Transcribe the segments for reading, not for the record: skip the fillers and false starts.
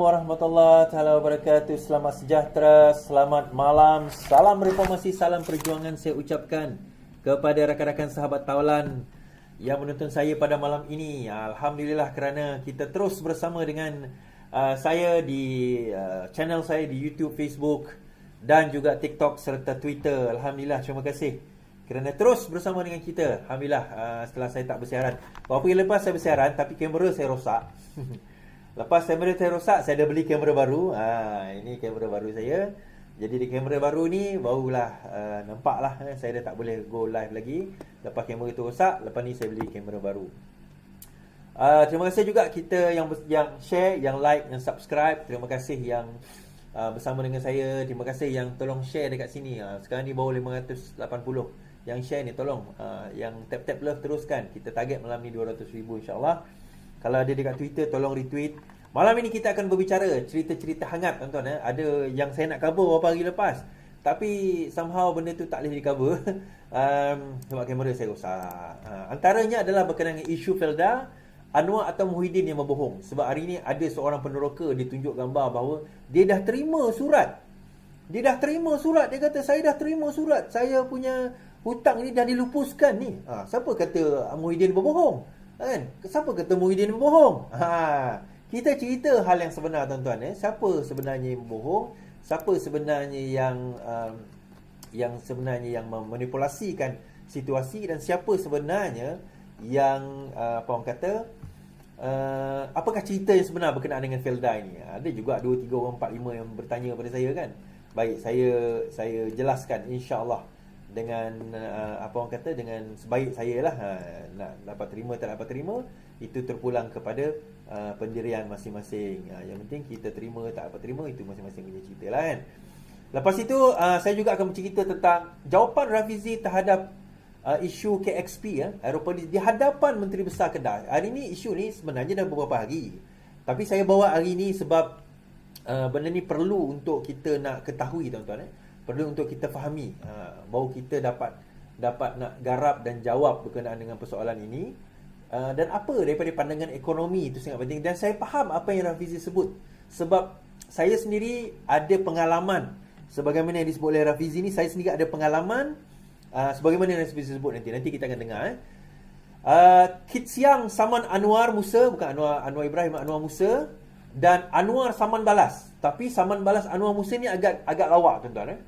warahmatullahi taala wabarakatuh. Selamat sejahtera, selamat malam, salam reformasi, salam perjuangan saya ucapkan kepada rakan-rakan sahabat tawalan yang menonton saya pada malam ini. Alhamdulillah kerana kita terus bersama dengan saya di channel saya di YouTube, Facebook dan juga TikTok serta Twitter. Alhamdulillah, terima kasih kerana terus bersama dengan kita. Alhamdulillah, setelah saya tak bersiaran. Beberapa hari lepas saya bersiaran tapi kamera saya rosak. Lepas kamera saya rosak, saya dah beli kamera baru. Ini kamera baru saya. Jadi di kamera baru ni barulah nampaklah saya dah tak boleh go live lagi. Lepas kamera itu rosak, lepas ni saya beli kamera baru. Terima kasih juga kita yang share, yang like, yang subscribe. Terima kasih yang bersama dengan saya. Terima kasih yang tolong share dekat sini. Sekarang ni baru 580 yang share ni, tolong yang tap love teruskan. Kita target malam ni 200,000 insya-Allah. Kalau ada dekat Twitter, tolong retweet. Malam ini kita akan berbicara cerita-cerita hangat, tuan-tuan. Ada yang saya nak cover beberapa hari lepas, tapi somehow benda tu tak boleh di-cover sebab kamera saya rosak. Antaranya adalah berkenaan dengan isu Felda, Anwar atau Muhyiddin yang berbohong. Sebab hari ini ada seorang peneroka, dia tunjuk gambar bahawa dia dah terima surat. Dia kata, saya dah terima surat, saya punya hutang ni dah dilupuskan ni. Siapa kata Muhyiddin berbohong? Kan? Siapa kata Muhyiddin berbohong? Kita cerita hal yang sebenar, tuan-tuan. Siapa sebenarnya yang berbohong? Siapa sebenarnya yang sebenarnya yang memanipulasikan situasi, dan siapa sebenarnya yang apa orang kata, apakah cerita yang sebenar berkenaan dengan Felda ini? Ada juga 2, 3 orang, 4, 5 yang bertanya pada saya kan. Baik, saya jelaskan insya-Allah dengan apa orang kata, dengan sebaik saya lah. Nak dapat terima tak dapat terima, itu terpulang kepada pendirian masing-masing. Yang penting kita terima tak dapat terima, itu masing-masing punya cerita lah kan. Lepas itu saya juga akan bercerita tentang jawapan Rafizi terhadap isu KXP Aeropolis di hadapan Menteri Besar Kedah. Hari ni isu ni sebenarnya dah beberapa hari, tapi saya bawa hari ni sebab benda ni perlu untuk kita nak ketahui, tuan-tuan. Perlu untuk kita fahami, baru kita dapat nak garap dan jawab berkenaan dengan persoalan ini. Dan apa daripada pandangan ekonomi itu sangat penting. Dan saya faham apa yang Rafizi sebut, sebab saya sendiri ada pengalaman. Sebagaimana yang disebut oleh Rafizi ni, saya sendiri ada pengalaman sebagaimana yang Rafizi sebut. Nanti kita akan dengar. Kit Siang saman Anwar Musa, bukan Anwar Ibrahim, Anwar Musa, dan Anwar saman balas. Tapi saman balas Anwar Musa ni agak lawak, tuan-tuan.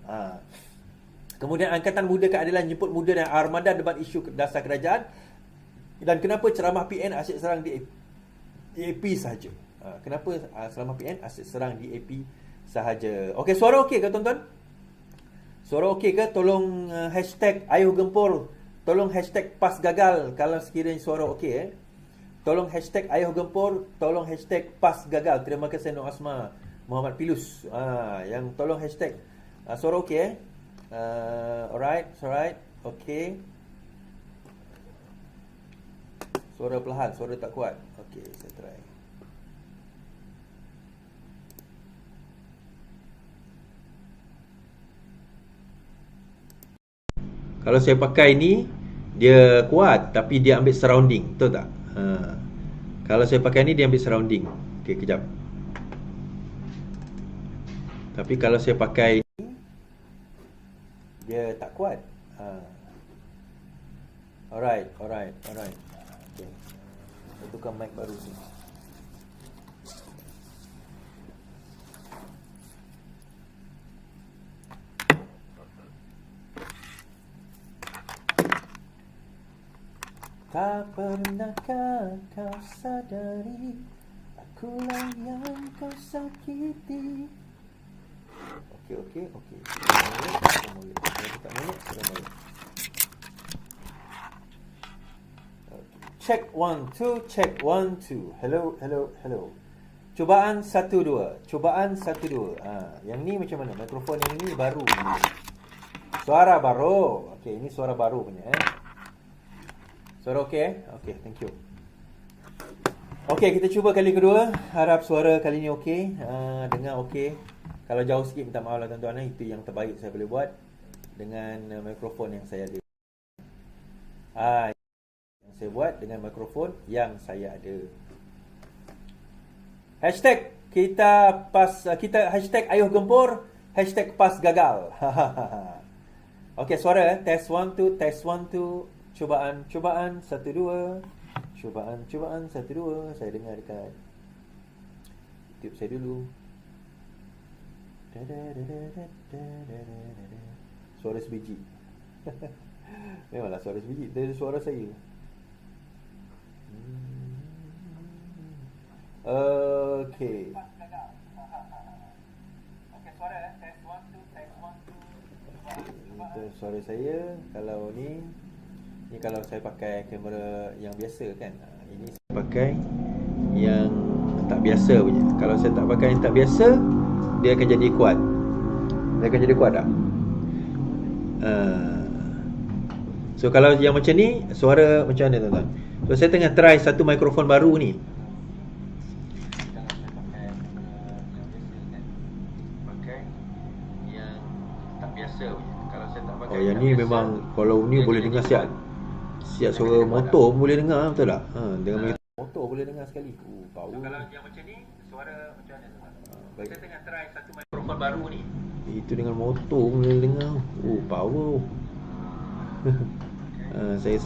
Kemudian Angkatan Muda Keadilan jemput muda dan armada debat isu dasar kerajaan. Dan kenapa ceramah PN asyik serang di AP sahaja? Kenapa ceramah PN asyik serang di AP sahaja? Okey, suara okey ke, tuan-tuan? Suara okey ke? Tolong hashtag Ayuh Gempur. Tolong hashtag PAS gagal kalau sekiranya suara okey. Tolong hashtag Ayuh Gempur. Tolong hashtag PAS gagal. Terima kasih Nur Asma Muhammad Pilus. Yang tolong hashtag suara okey. Alright. Okey. Suara perlahan, suara tak kuat. Okey, saya try. Kalau saya pakai ni, dia kuat tapi dia ambil surrounding, betul tak? Kalau saya pakai ni, dia ambil surrounding. Okey, kejap. Tapi kalau saya pakai ni, dia tak kuat. Alright. Okay. Saya tukar mic baru ni. Tak pernahkah kau sadari, akulah yang kau sakiti. Okey. Check 1 2. Hello. Cubaan 1 2. Yang ni macam mana? Mikrofon yang ni baru ni. Suara baru. Okey, ini suara baru punya Suara okey? Okey, thank you. Okey, kita cuba kali kedua. Harap suara kali ni okey. Dengar okey. Kalau jauh sikit minta maaf lah, tuan-tuan. Itu yang terbaik saya boleh buat dengan mikrofon yang saya ada. Yang saya buat dengan mikrofon yang saya ada. Hashtag kita hashtag ayuh gempur, hashtag PAS gagal. Okey, suara test 1 2, test 1 2. Cubaan 1 2. Cubaan 1 2. Saya dengar dekat YouTube saya dulu. Suara sebiji. Memanglah suara sebiji. Dari suara saya. Okey. Okey, suara test 1 2, test 1 2. Itu suara saya. Kalau ni kalau saya pakai kamera yang biasa kan. Ini saya pakai yang tak biasa punya. Kalau saya tak pakai yang tak biasa, dia akan jadi kuat. Dia akan jadi kuat tak? So kalau yang macam ni, suara macam mana tuan-tuan? So saya tengah try satu mikrofon baru ni. Oh, yang ni memang kalau ni boleh dengar siap suara motor pun boleh dengar, betul tak? Dengan motor boleh dengar sekali. Power. So, kalau yang macam ni suara macam mana? Saya tengah try satu mikrofon baru ni. Itu dengan motor pun boleh dengar. Power. Saya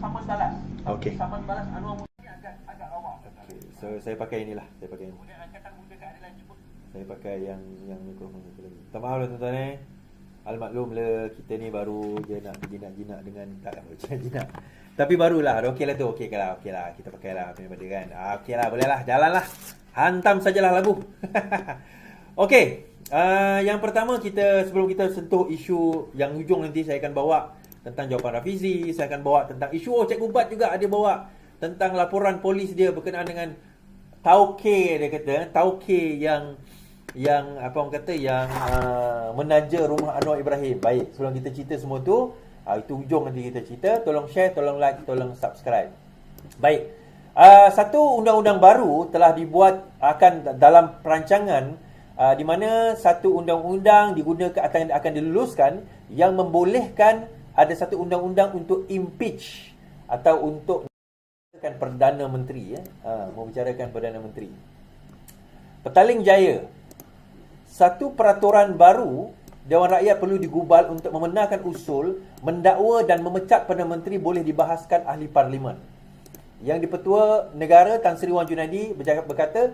saman balas. Okey. Saman balas Anwar Musi agak rawak. Okey. So saya pakai inilah, saya pakai ini. Kemudian angkatan muda keadilan jemput. Saya pakai yang mikrofon itu lagi. Minta maaf lah tuan-tuan Almaklum lah, kita ni baru je nak jinak-jinak dengan tak jinak. Tapi barulah, okey lah tu, okey lah. Kita pakai lah apa yang pada kan. Okey lah, boleh lah, jalan lah. Hantam sajalah lagu. Okey, yang pertama sebelum kita sentuh isu yang hujung nanti, saya akan bawa tentang jawapan Rafizi. Saya akan bawa tentang isu Cikgu Bat juga ada bawa tentang laporan polis dia berkenaan dengan Tauke, dia kata Tauke yang apa orang kata yang menaja rumah Anwar Ibrahim. Baik, sebelum kita cerita semua tu, itu hujung nanti kita cerita. Tolong share, tolong like, tolong subscribe. Baik, satu undang-undang baru telah dibuat akan dalam perancangan di mana satu undang-undang digunakan akan diluluskan yang membolehkan ada satu undang-undang untuk impeach atau untuk membicarakan Perdana Menteri membicarakan Perdana Menteri. Petaling jaya. Satu peraturan baru, Dewan Rakyat perlu digubal untuk membenarkan usul mendakwa dan memecat Perdana Menteri boleh dibahaskan ahli parlimen. Yang di-Pertua Negara Tan Sri Wan Junaidi berkata,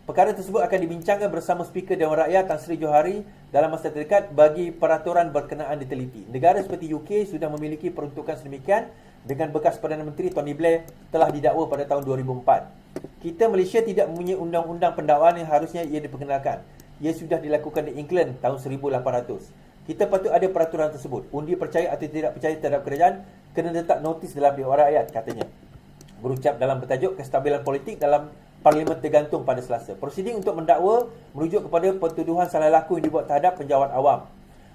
perkara tersebut akan dibincangkan bersama Speaker Dewan Rakyat Tan Sri Johari dalam masa terdekat bagi peraturan berkenaan diteliti. Negara seperti UK sudah memiliki peruntukan sedemikian dengan bekas Perdana Menteri Tony Blair telah didakwa pada tahun 2004. Kita Malaysia tidak mempunyai undang-undang pendakwaan yang harusnya ia diperkenalkan. Ia sudah dilakukan di England tahun 1800. Kita patut ada peraturan tersebut. Undi percaya atau tidak percaya terhadap kerajaan kena letak notis dalam Dewan Rakyat, katanya. Berucap dalam bertajuk kestabilan politik dalam Parlimen tergantung pada Selasa. Prosiding untuk mendakwa merujuk kepada pertuduhan salah laku yang dibuat terhadap penjawat awam.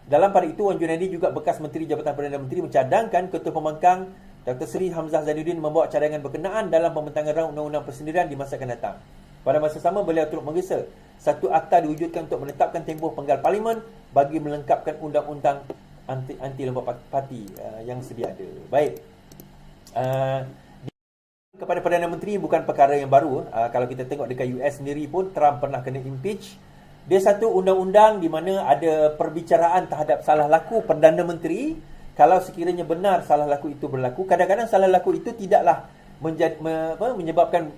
Dalam pada itu, Wan Junaidi juga bekas Menteri Jabatan Perdana Menteri mencadangkan Ketua Pembangkang Dr. Seri Hamzah Zainuddin membawa cadangan berkenaan dalam pembentangan rang undang-undang persendirian di masa akan datang. Pada masa sama, beliau turut menggesa satu akta diwujudkan untuk menetapkan tempoh penggal parlimen bagi melengkapkan undang-undang anti lembab parti yang sedia ada. Baik. Kepada Perdana Menteri bukan perkara yang baru. Kalau kita tengok dekat US sendiri pun, Trump pernah kena impeach. Dia satu undang-undang di mana ada perbicaraan terhadap salah laku Perdana Menteri. Kalau sekiranya benar salah laku itu berlaku, kadang-kadang salah laku itu tidaklah menyebabkan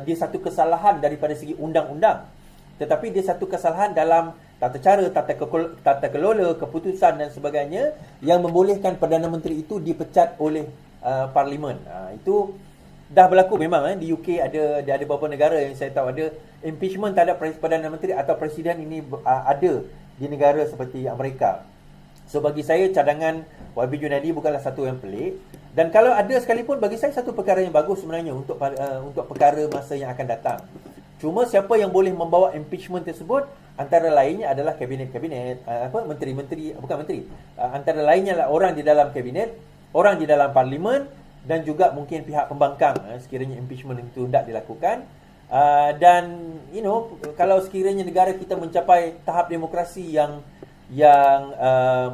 dia satu kesalahan daripada segi undang-undang, tetapi dia satu kesalahan dalam tata cara, tata kelola, keputusan dan sebagainya yang membolehkan Perdana Menteri itu dipecat oleh Parlimen. Itu dah berlaku memang. Di UK ada beberapa negara yang saya tahu ada impeachment terhadap Perdana Menteri atau Presiden. Ini ada di negara seperti Amerika. So bagi saya cadangan YB Junaidi bukanlah satu yang pelik. Dan kalau ada sekalipun, bagi saya satu perkara yang bagus sebenarnya untuk perkara masa yang akan datang. Cuma siapa yang boleh membawa impeachment tersebut, antara lainnya adalah kabinet-kabinet, menteri-menteri, bukan menteri. Antara lainnya adalah orang di dalam kabinet, orang di dalam parlimen dan juga mungkin pihak pembangkang sekiranya impeachment itu hendak dilakukan. Dan kalau sekiranya negara kita mencapai tahap demokrasi yang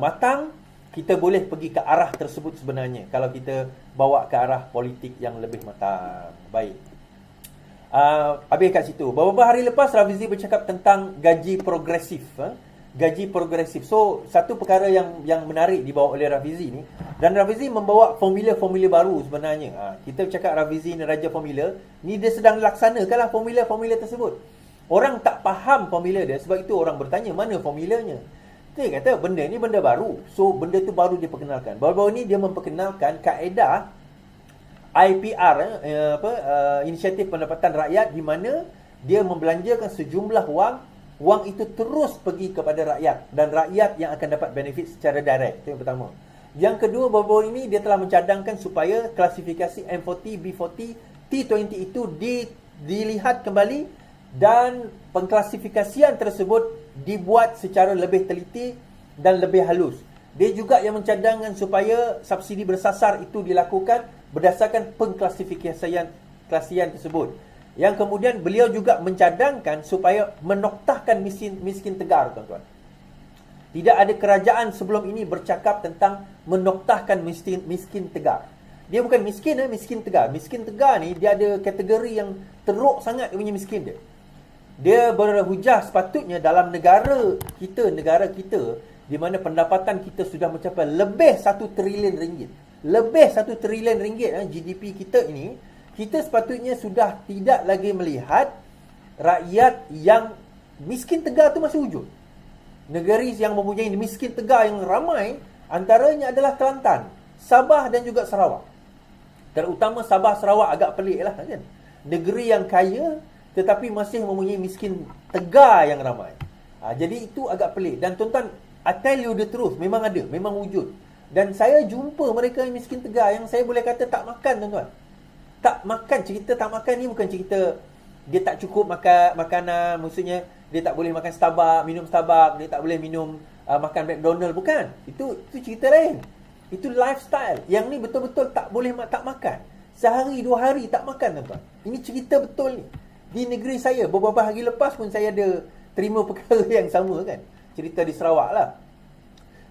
matang, kita boleh pergi ke arah tersebut sebenarnya kalau kita bawa ke arah politik yang lebih matang. Baik. Habis kat situ. Beberapa hari lepas Rafizi bercakap tentang gaji progresif. Gaji progresif. So, satu perkara yang menarik dibawa oleh Rafizi ni. Dan Rafizi membawa formula-formula baru sebenarnya. Kita bercakap Rafizi ni Raja Formula. Ni dia sedang laksanakanlah formula-formula tersebut. Orang tak faham formula dia. Sebab itu orang bertanya, mana formulanya? Dia kata, benda ni benda baru. So, benda tu baru dia perkenalkan. Baru-baru ni dia memperkenalkan kaedah IPR, Inisiatif Pendapatan Rakyat, di mana dia membelanjakan sejumlah wang itu terus pergi kepada rakyat, dan rakyat yang akan dapat benefit secara direct. Itu yang pertama. Yang kedua, baru-baru ini dia telah mencadangkan supaya klasifikasi M40, B40, T20 itu dilihat kembali, dan pengklasifikasian tersebut dibuat secara lebih teliti dan lebih halus. Dia juga yang mencadangkan supaya subsidi bersasar itu dilakukan berdasarkan pengklasifikasian tersebut. Yang kemudian beliau juga mencadangkan supaya menoktahkan miskin tegar, tuan-tuan. Tidak ada kerajaan sebelum ini bercakap tentang menoktahkan miskin tegar. Dia bukan miskin, miskin tegar. Miskin tegar ni dia ada kategori yang teruk sangat dia punya miskin dia. Dia berhujah sepatutnya dalam negara kita di mana pendapatan kita sudah mencapai lebih 1 trilion ringgit. Lebih 1 trilion ringgit GDP kita ini, kita sepatutnya sudah tidak lagi melihat rakyat yang miskin tegar tu masih wujud. Negeri yang mempunyai miskin tegar yang ramai antaranya adalah Kelantan, Sabah dan juga Sarawak. Terutama Sabah Sarawak agak pelik lah kan. Negeri yang kaya tetapi masih mempunyai miskin tegar yang ramai. Jadi itu agak pelik. Dan tuan-tuan, I tell you the truth, memang ada, memang wujud. Dan saya jumpa mereka yang miskin tegar yang saya boleh kata tak makan, tuan-tuan. Tak makan. Cerita tak makan ni bukan cerita dia tak cukup makan makanan, maksudnya dia tak boleh makan Starbucks, minum Starbucks, dia tak boleh minum makan McDonald, bukan. Itu cerita lain. Itu lifestyle. Yang ni betul-betul tak boleh tak makan. Sehari 2 hari tak makan, tuan-tuan. Ini cerita betul ni. Di negeri saya beberapa hari lepas pun saya ada terima perkara yang sama kan. Cerita di Sarawak lah.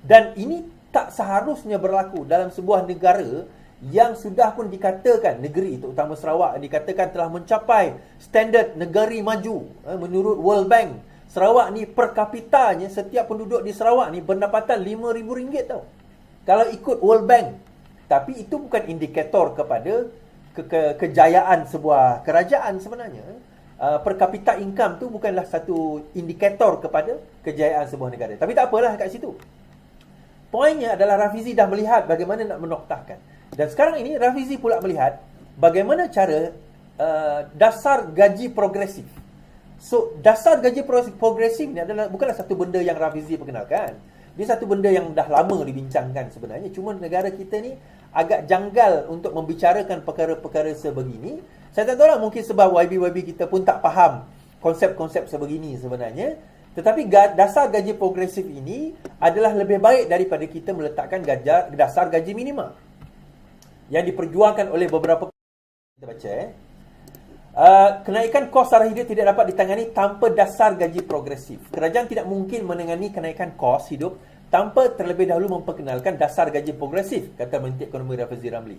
Dan ini tak seharusnya berlaku dalam sebuah negara yang sudah pun dikatakan, negeri terutama Sarawak dikatakan telah mencapai standard negeri maju. Menurut World Bank, Sarawak ni per kapitanya, setiap penduduk di Sarawak ni pendapatan RM5,000 tau, kalau ikut World Bank. Tapi itu bukan indikator kepada kejayaan sebuah kerajaan sebenarnya. Per capita income tu bukanlah satu indikator kepada kejayaan sebuah negara. Tapi tak apalah kat situ. Poinnya adalah Rafizi dah melihat bagaimana nak menoktahkan. Dan sekarang ini Rafizi pula melihat bagaimana cara dasar gaji progresif. So, dasar gaji progresif ni adalah bukanlah satu benda yang Rafizi perkenalkan. Dia satu benda yang dah lama dibincangkan sebenarnya. Cuma negara kita ni agak janggal untuk membicarakan perkara-perkara sebegini. Saya tak tahu lah, mungkin sebab YB kita pun tak faham konsep-konsep sebegini sebenarnya. Tetapi dasar gaji progresif ini adalah lebih baik daripada kita meletakkan dasar gaji minima yang diperjuangkan oleh beberapa. Kita baca kenaikan kos sara hidup tidak dapat ditangani tanpa dasar gaji progresif. Kerajaan tidak mungkin menangani kenaikan kos hidup tanpa terlebih dahulu memperkenalkan dasar gaji progresif, kata Menteri Ekonomi Rafizi Ramli.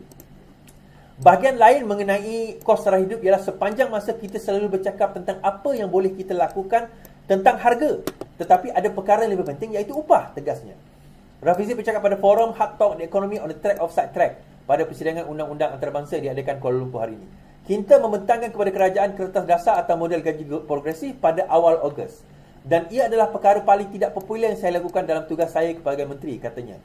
Bahagian lain mengenai kos sara hidup ialah sepanjang masa kita selalu bercakap tentang apa yang boleh kita lakukan tentang harga, tetapi ada perkara yang lebih penting iaitu upah, tegasnya. Rafizi bercakap pada forum Hard Talk The Economy on the Track of Side Track pada persidangan undang-undang antarabangsa diadakan Kuala Lumpur hari ini. Kita membentangkan kepada kerajaan kertas dasar atau model gaji progresif pada awal Ogos. Dan ia adalah perkara paling tidak popular yang saya lakukan dalam tugas saya sebagai menteri, katanya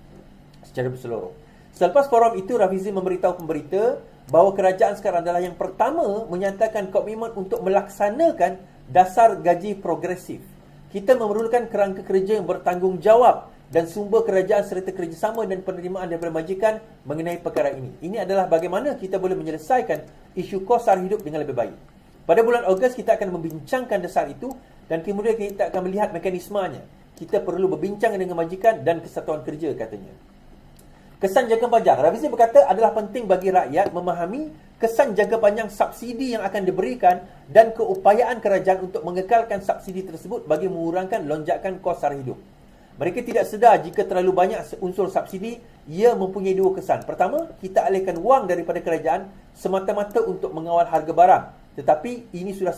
secara berseluruh. Selepas forum itu, Rafizi memberitahu pemberita bahawa kerajaan sekarang adalah yang pertama menyatakan komitmen untuk melaksanakan dasar gaji progresif. Kita memerlukan kerangka kerja yang bertanggungjawab dan sumber kerajaan serta kerjasama dan penerimaan daripada majikan mengenai perkara ini. Ini adalah bagaimana kita boleh menyelesaikan isu kos sara hidup dengan lebih baik. Pada bulan Ogos kita akan membincangkan dasar itu dan kemudian kita akan melihat mekanismenya. Kita perlu berbincang dengan majikan dan kesatuan kerja, katanya. Kesan jangka panjang, Rafizi berkata adalah penting bagi rakyat memahami kesan jangka panjang subsidi yang akan diberikan dan keupayaan kerajaan untuk mengekalkan subsidi tersebut bagi mengurangkan lonjakan kos sara hidup. Mereka tidak sedar jika terlalu banyak unsur subsidi, ia mempunyai dua kesan. Pertama, kita alihkan wang daripada kerajaan semata-mata untuk mengawal harga barang. Tetapi ini sudah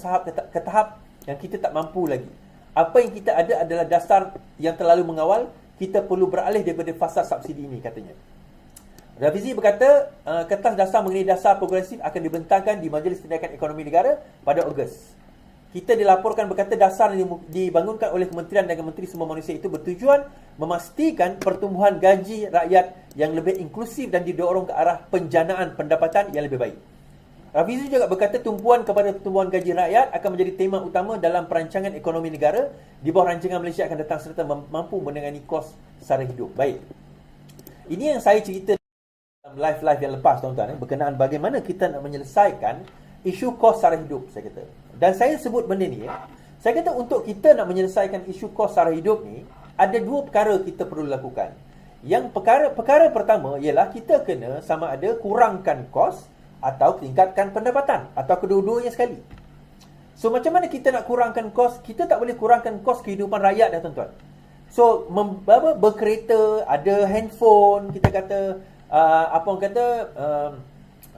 ke tahap yang kita tak mampu lagi. Apa yang kita ada adalah dasar yang terlalu mengawal. Kita perlu beralih daripada fasa subsidi ini, katanya. Rafizi berkata, kertas dasar mengenai dasar progresif akan dibentangkan di Majlis Tindakan Ekonomi Negara pada Ogos. Kita dilaporkan berkata dasar yang dibangunkan oleh Kementerian dan Menteri Sumber Manusia itu bertujuan memastikan pertumbuhan gaji rakyat yang lebih inklusif dan didorong ke arah penjanaan pendapatan yang lebih baik. Rafizi juga berkata tumpuan kepada pertumbuhan gaji rakyat akan menjadi tema utama dalam perancangan ekonomi negara di bawah rancangan Malaysia akan datang serta mampu menangani kos sara hidup. Baik. Ini yang saya cerita dalam live yang lepas, tuan-tuan, berkenaan bagaimana kita nak menyelesaikan isu kos sara hidup, saya kata. Dan saya sebut benda ni, saya kata untuk kita nak menyelesaikan isu kos sara hidup ni, ada dua perkara kita perlu lakukan. Yang perkara pertama ialah kita kena sama ada kurangkan kos atau tingkatkan pendapatan, atau kedua-duanya sekali. So macam mana kita nak kurangkan kos? Kita tak boleh kurangkan kos kehidupan rakyat dah, tuan-tuan. So berkereta, ada handphone, kita kata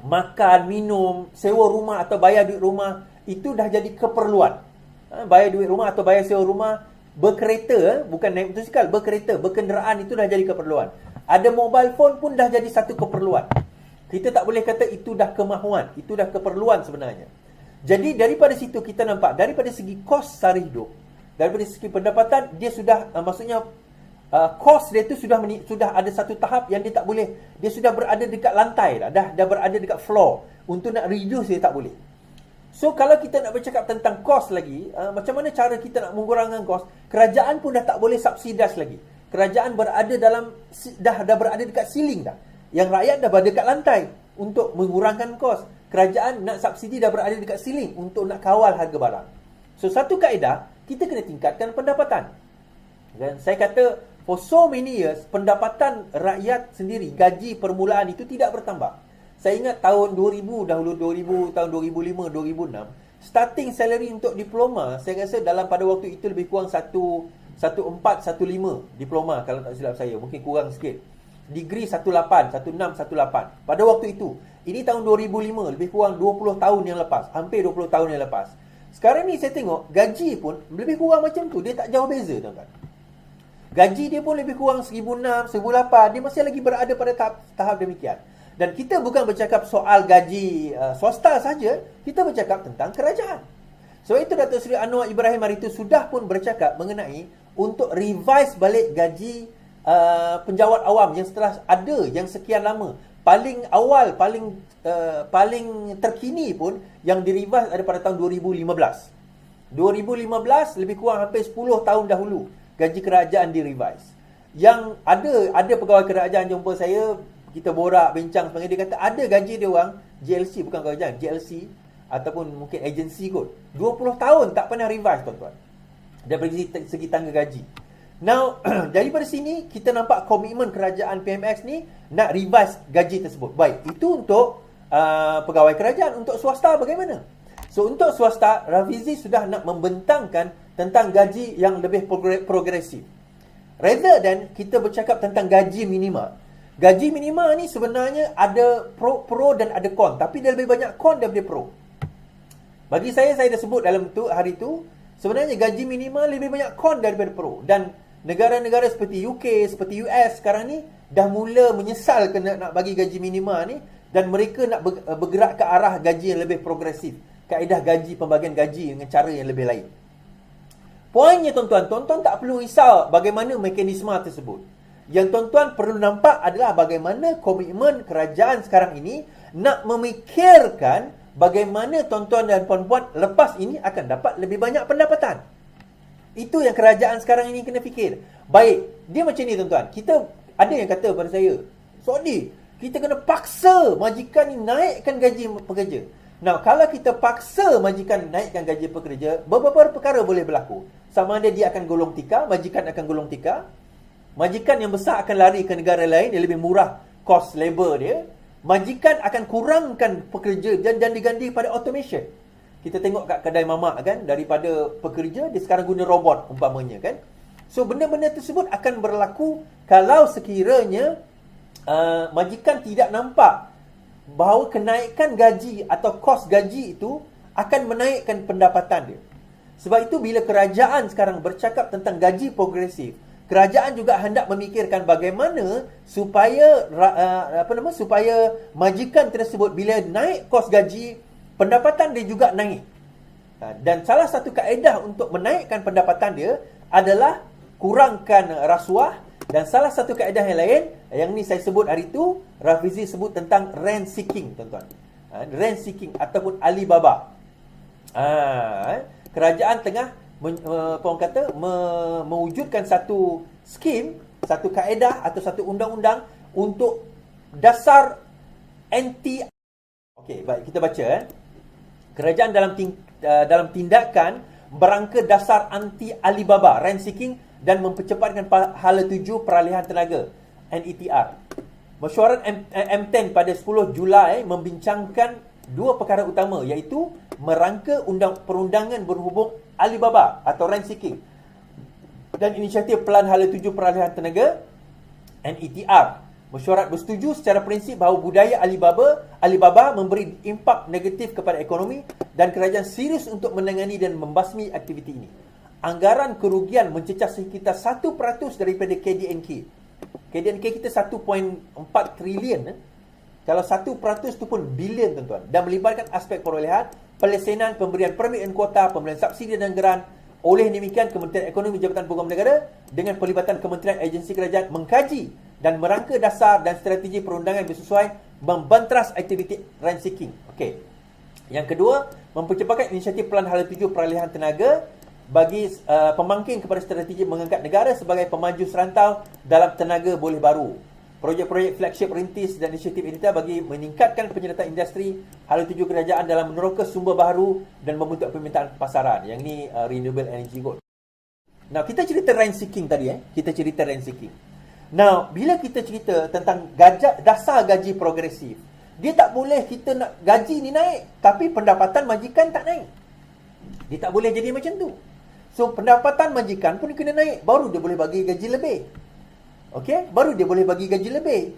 makan, minum, sewa rumah atau bayar duit rumah, itu dah jadi keperluan. Bayar duit rumah atau bayar sewa rumah, berkereta, bukan naik motosikal, berkereta, berkenderaan, itu dah jadi keperluan. Ada mobile phone pun dah jadi satu keperluan. Kita tak boleh kata itu dah kemahuan, itu dah keperluan sebenarnya. Jadi daripada situ kita nampak, daripada segi kos sara hidup, daripada segi pendapatan, dia sudah maksudnya kos dia tu sudah ada satu tahap yang dia tak boleh, dia sudah berada dekat lantai dah berada dekat floor. Untuk nak reduce dia tak boleh. So kalau kita nak bercakap tentang kos lagi, macam mana cara kita nak mengurangkan kos? Kerajaan pun dah tak boleh subsidize lagi. Kerajaan berada dalam dah berada dekat ceiling dah. Yang rakyat dah berada dekat lantai untuk mengurangkan kos. Kerajaan nak subsidi dah berada dekat ceiling untuk nak kawal harga barang. So satu kaedah, kita kena tingkatkan pendapatan. Dan saya kata for so many years, pendapatan rakyat sendiri, gaji permulaan itu tidak bertambah. Saya ingat tahun 2000, dahulu 2000, tahun 2005, 2006, starting salary untuk diploma, saya rasa dalam pada waktu itu lebih kurang 1415 diploma kalau tak silap saya, mungkin kurang sikit. Degree 18, 16, 18 pada waktu itu. Ini tahun 2005, lebih kurang 20 tahun yang lepas, hampir 20 tahun yang lepas. Sekarang ni saya tengok gaji pun lebih kurang macam tu, dia tak jauh beza, tuan-tuan. Gaji dia pun lebih kurang 1,600, 1,800, dia masih lagi berada pada tahap demikian. Dan kita bukan bercakap soal gaji swasta saja, kita bercakap tentang kerajaan. Sebab itu Datuk Seri Anwar Ibrahim hari itu sudah pun bercakap mengenai untuk revise balik gaji penjawat awam yang setelah ada yang sekian lama. Paling awal, paling terkini pun yang direvise ada pada tahun 2015. 2015 lebih kurang hampir 10 tahun dahulu gaji kerajaan direvise. Yang ada pegawai kerajaan jumpa saya, kita borak, bincang sebagainya, dia kata ada gaji dia orang JLC, bukan kerajaan, JLC ataupun mungkin agensi kot, 20 tahun tak pernah revise, tuan-tuan, dari segi tangga gaji. Now, daripada sini kita nampak komitmen kerajaan PMX ni nak revise gaji tersebut. Baik, itu untuk pegawai kerajaan. Untuk swasta bagaimana? So, untuk swasta, Rafizi sudah nak membentangkan tentang gaji yang lebih progresif. Rather than kita bercakap tentang gaji minima. Gaji minima ni sebenarnya ada pro dan ada con. Tapi dia lebih banyak con daripada pro. Bagi saya dah sebut dalam hari tu, sebenarnya gaji minima lebih banyak con daripada pro. Dan negara-negara seperti UK, seperti US sekarang ni dah mula menyesal kena nak bagi gaji minima ni, dan mereka nak bergerak ke arah gaji yang lebih progresif. Kaedah gaji, pembagian gaji dengan cara yang lebih lain. Poinnya, tuan-tuan tak perlu risau bagaimana mekanisme tersebut. Yang tuan-tuan perlu nampak adalah bagaimana komitmen kerajaan sekarang ini nak memikirkan bagaimana tuan-tuan dan puan-puan lepas ini akan dapat lebih banyak pendapatan. Itu yang kerajaan sekarang ini kena fikir. Baik, dia macam ni, tuan-tuan. Kita ada yang kata pada saya, Sodi, kita kena paksa majikan ni naikkan gaji pekerja. Nah, kalau kita paksa majikan naikkan gaji pekerja, beberapa perkara boleh berlaku. Sama ada dia akan gulung tikar, majikan akan gulung tikar. Majikan yang besar akan lari ke negara lain yang lebih murah cost labor dia. Majikan akan kurangkan pekerja dan diganti pada automation. Kita tengok kat kedai mamak kan, daripada pekerja dia sekarang guna robot umpamanya kan. So benda-benda tersebut akan berlaku kalau sekiranya majikan tidak nampak bahawa kenaikan gaji atau kos gaji itu akan menaikkan pendapatan dia. Sebab itu bila kerajaan sekarang bercakap tentang gaji progresif, kerajaan juga hendak memikirkan bagaimana supaya supaya majikan tersebut bila naik kos gaji, pendapatan dia juga naik. Dan salah satu kaedah untuk menaikkan pendapatan dia adalah kurangkan rasuah, dan salah satu kaedah yang lain yang ni saya sebut hari tu, Rafizi sebut tentang rent seeking, tuan-tuan. Rent seeking ataupun Alibaba. Kerajaan tengah mewujudkan satu skim, satu kaedah atau satu undang-undang untuk dasar anti. Okey, baik, kita baca. Kerajaan dalam tindakan berangka dasar anti Alibaba, rent seeking, dan mempercepatkan hala tuju peralihan tenaga, NETR. Mesyuarat M10 pada 10 Julai membincangkan dua perkara utama, iaitu merangka perundangan berhubung Alibaba atau rent seeking dan inisiatif pelan hala tuju peralihan tenaga, NETR. Mesyuarat bersetuju secara prinsip bahawa budaya Alibaba memberi impak negatif kepada ekonomi dan kerajaan serius untuk menangani dan membasmi aktiviti ini. Anggaran kerugian mencecah sekitar 1% daripada KDNK. KDNK kita 1.4 trilion. Kalau 1% tu pun bilion, tuan-tuan. Dan melibatkan aspek perolehan, pelaksanaan pemberian permit dan kuota, pemberian subsidi dan geran. Oleh demikian, Kementerian Ekonomi Jabatan Peguam Negara dengan pelibatan kementerian agensi kerajaan mengkaji dan merangka dasar dan strategi perundangan bersesuai membantras aktiviti rent seeking. Okey. Yang kedua, mempercepatkan inisiatif pelan hala tuju peralihan tenaga bagi pemangkin kepada strategi mengangkat negara sebagai pemaju serantau dalam tenaga boleh baru. Projek-projek flagship rintis dan inisiatif ini bagi meningkatkan penyertaan industri hala tuju kerajaan dalam meneroka sumber baru dan membentuk permintaan pasaran. Yang ni renewable energy kot. Now, kita cerita rent seeking tadi. Kita cerita rent seeking. Now, bila kita cerita tentang dasar gaji progresif, dia tak boleh kita nak gaji ni naik, tapi pendapatan majikan tak naik. Dia tak boleh jadi macam tu. So, pendapatan majikan pun kena naik, baru dia boleh bagi gaji lebih. Okey, baru dia boleh bagi gaji lebih.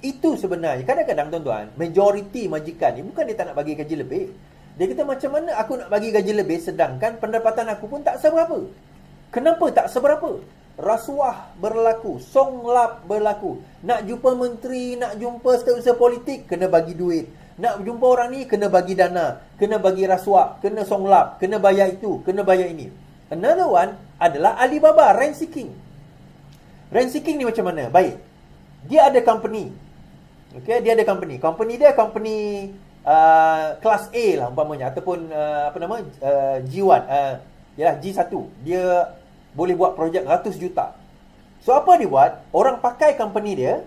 Itu sebenarnya. Kadang-kadang, tuan-tuan, majoriti majikan ni bukan dia tak nak bagi gaji lebih. Dia kata, macam mana aku nak bagi gaji lebih sedangkan pendapatan aku pun tak seberapa. Kenapa tak seberapa? Rasuah berlaku, songlap berlaku. Nak jumpa menteri, nak jumpa setiausaha politik, kena bagi duit. Nak jumpa orang ni, kena bagi dana, kena bagi rasuah, kena songlap, kena bayar itu, kena bayar ini. Another one adalah Alibaba, rent seeking. Rent seeking ni macam mana? Baik. Dia ada company. Okey, dia ada company. Company dia company kelas A lah umpamanya, ataupun G1, G1. Dia boleh buat projek ratus juta. So apa dia buat? Orang pakai company dia,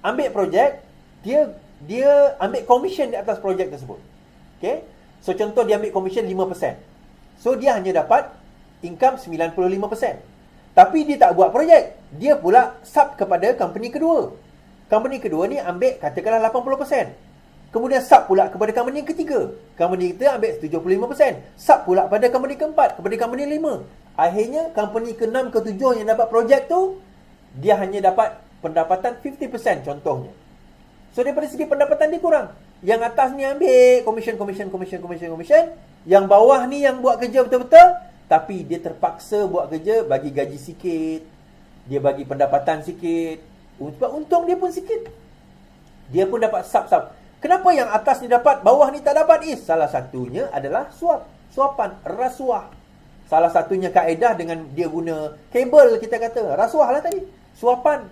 ambil projek, dia ambil commission di atas projek tersebut. Okey? So contoh dia ambil commission 5%. So dia hanya dapat income 95%. Tapi dia tak buat projek. Dia pula sub kepada company kedua. Company kedua ni ambil katakanlah 80%. Kemudian sub pula kepada company ketiga. Company kita ambil 75%. Sub pula pada company keempat, kepada company 5. Akhirnya company ke-6 ke-7 yang dapat projek tu, dia hanya dapat pendapatan 50% contohnya. So daripada segi pendapatan dia kurang. Yang atas ni ambil commission. Yang bawah ni yang buat kerja betul-betul, tapi dia terpaksa buat kerja, bagi gaji sikit, dia bagi pendapatan sikit, sebab untung dia pun sikit. Dia pun dapat sub-sub. Kenapa yang atas ni dapat, bawah ni tak dapat? Salah satunya adalah suapan, rasuah. Salah satunya kaedah dengan dia guna kabel, kita kata rasuah lah tadi, suapan.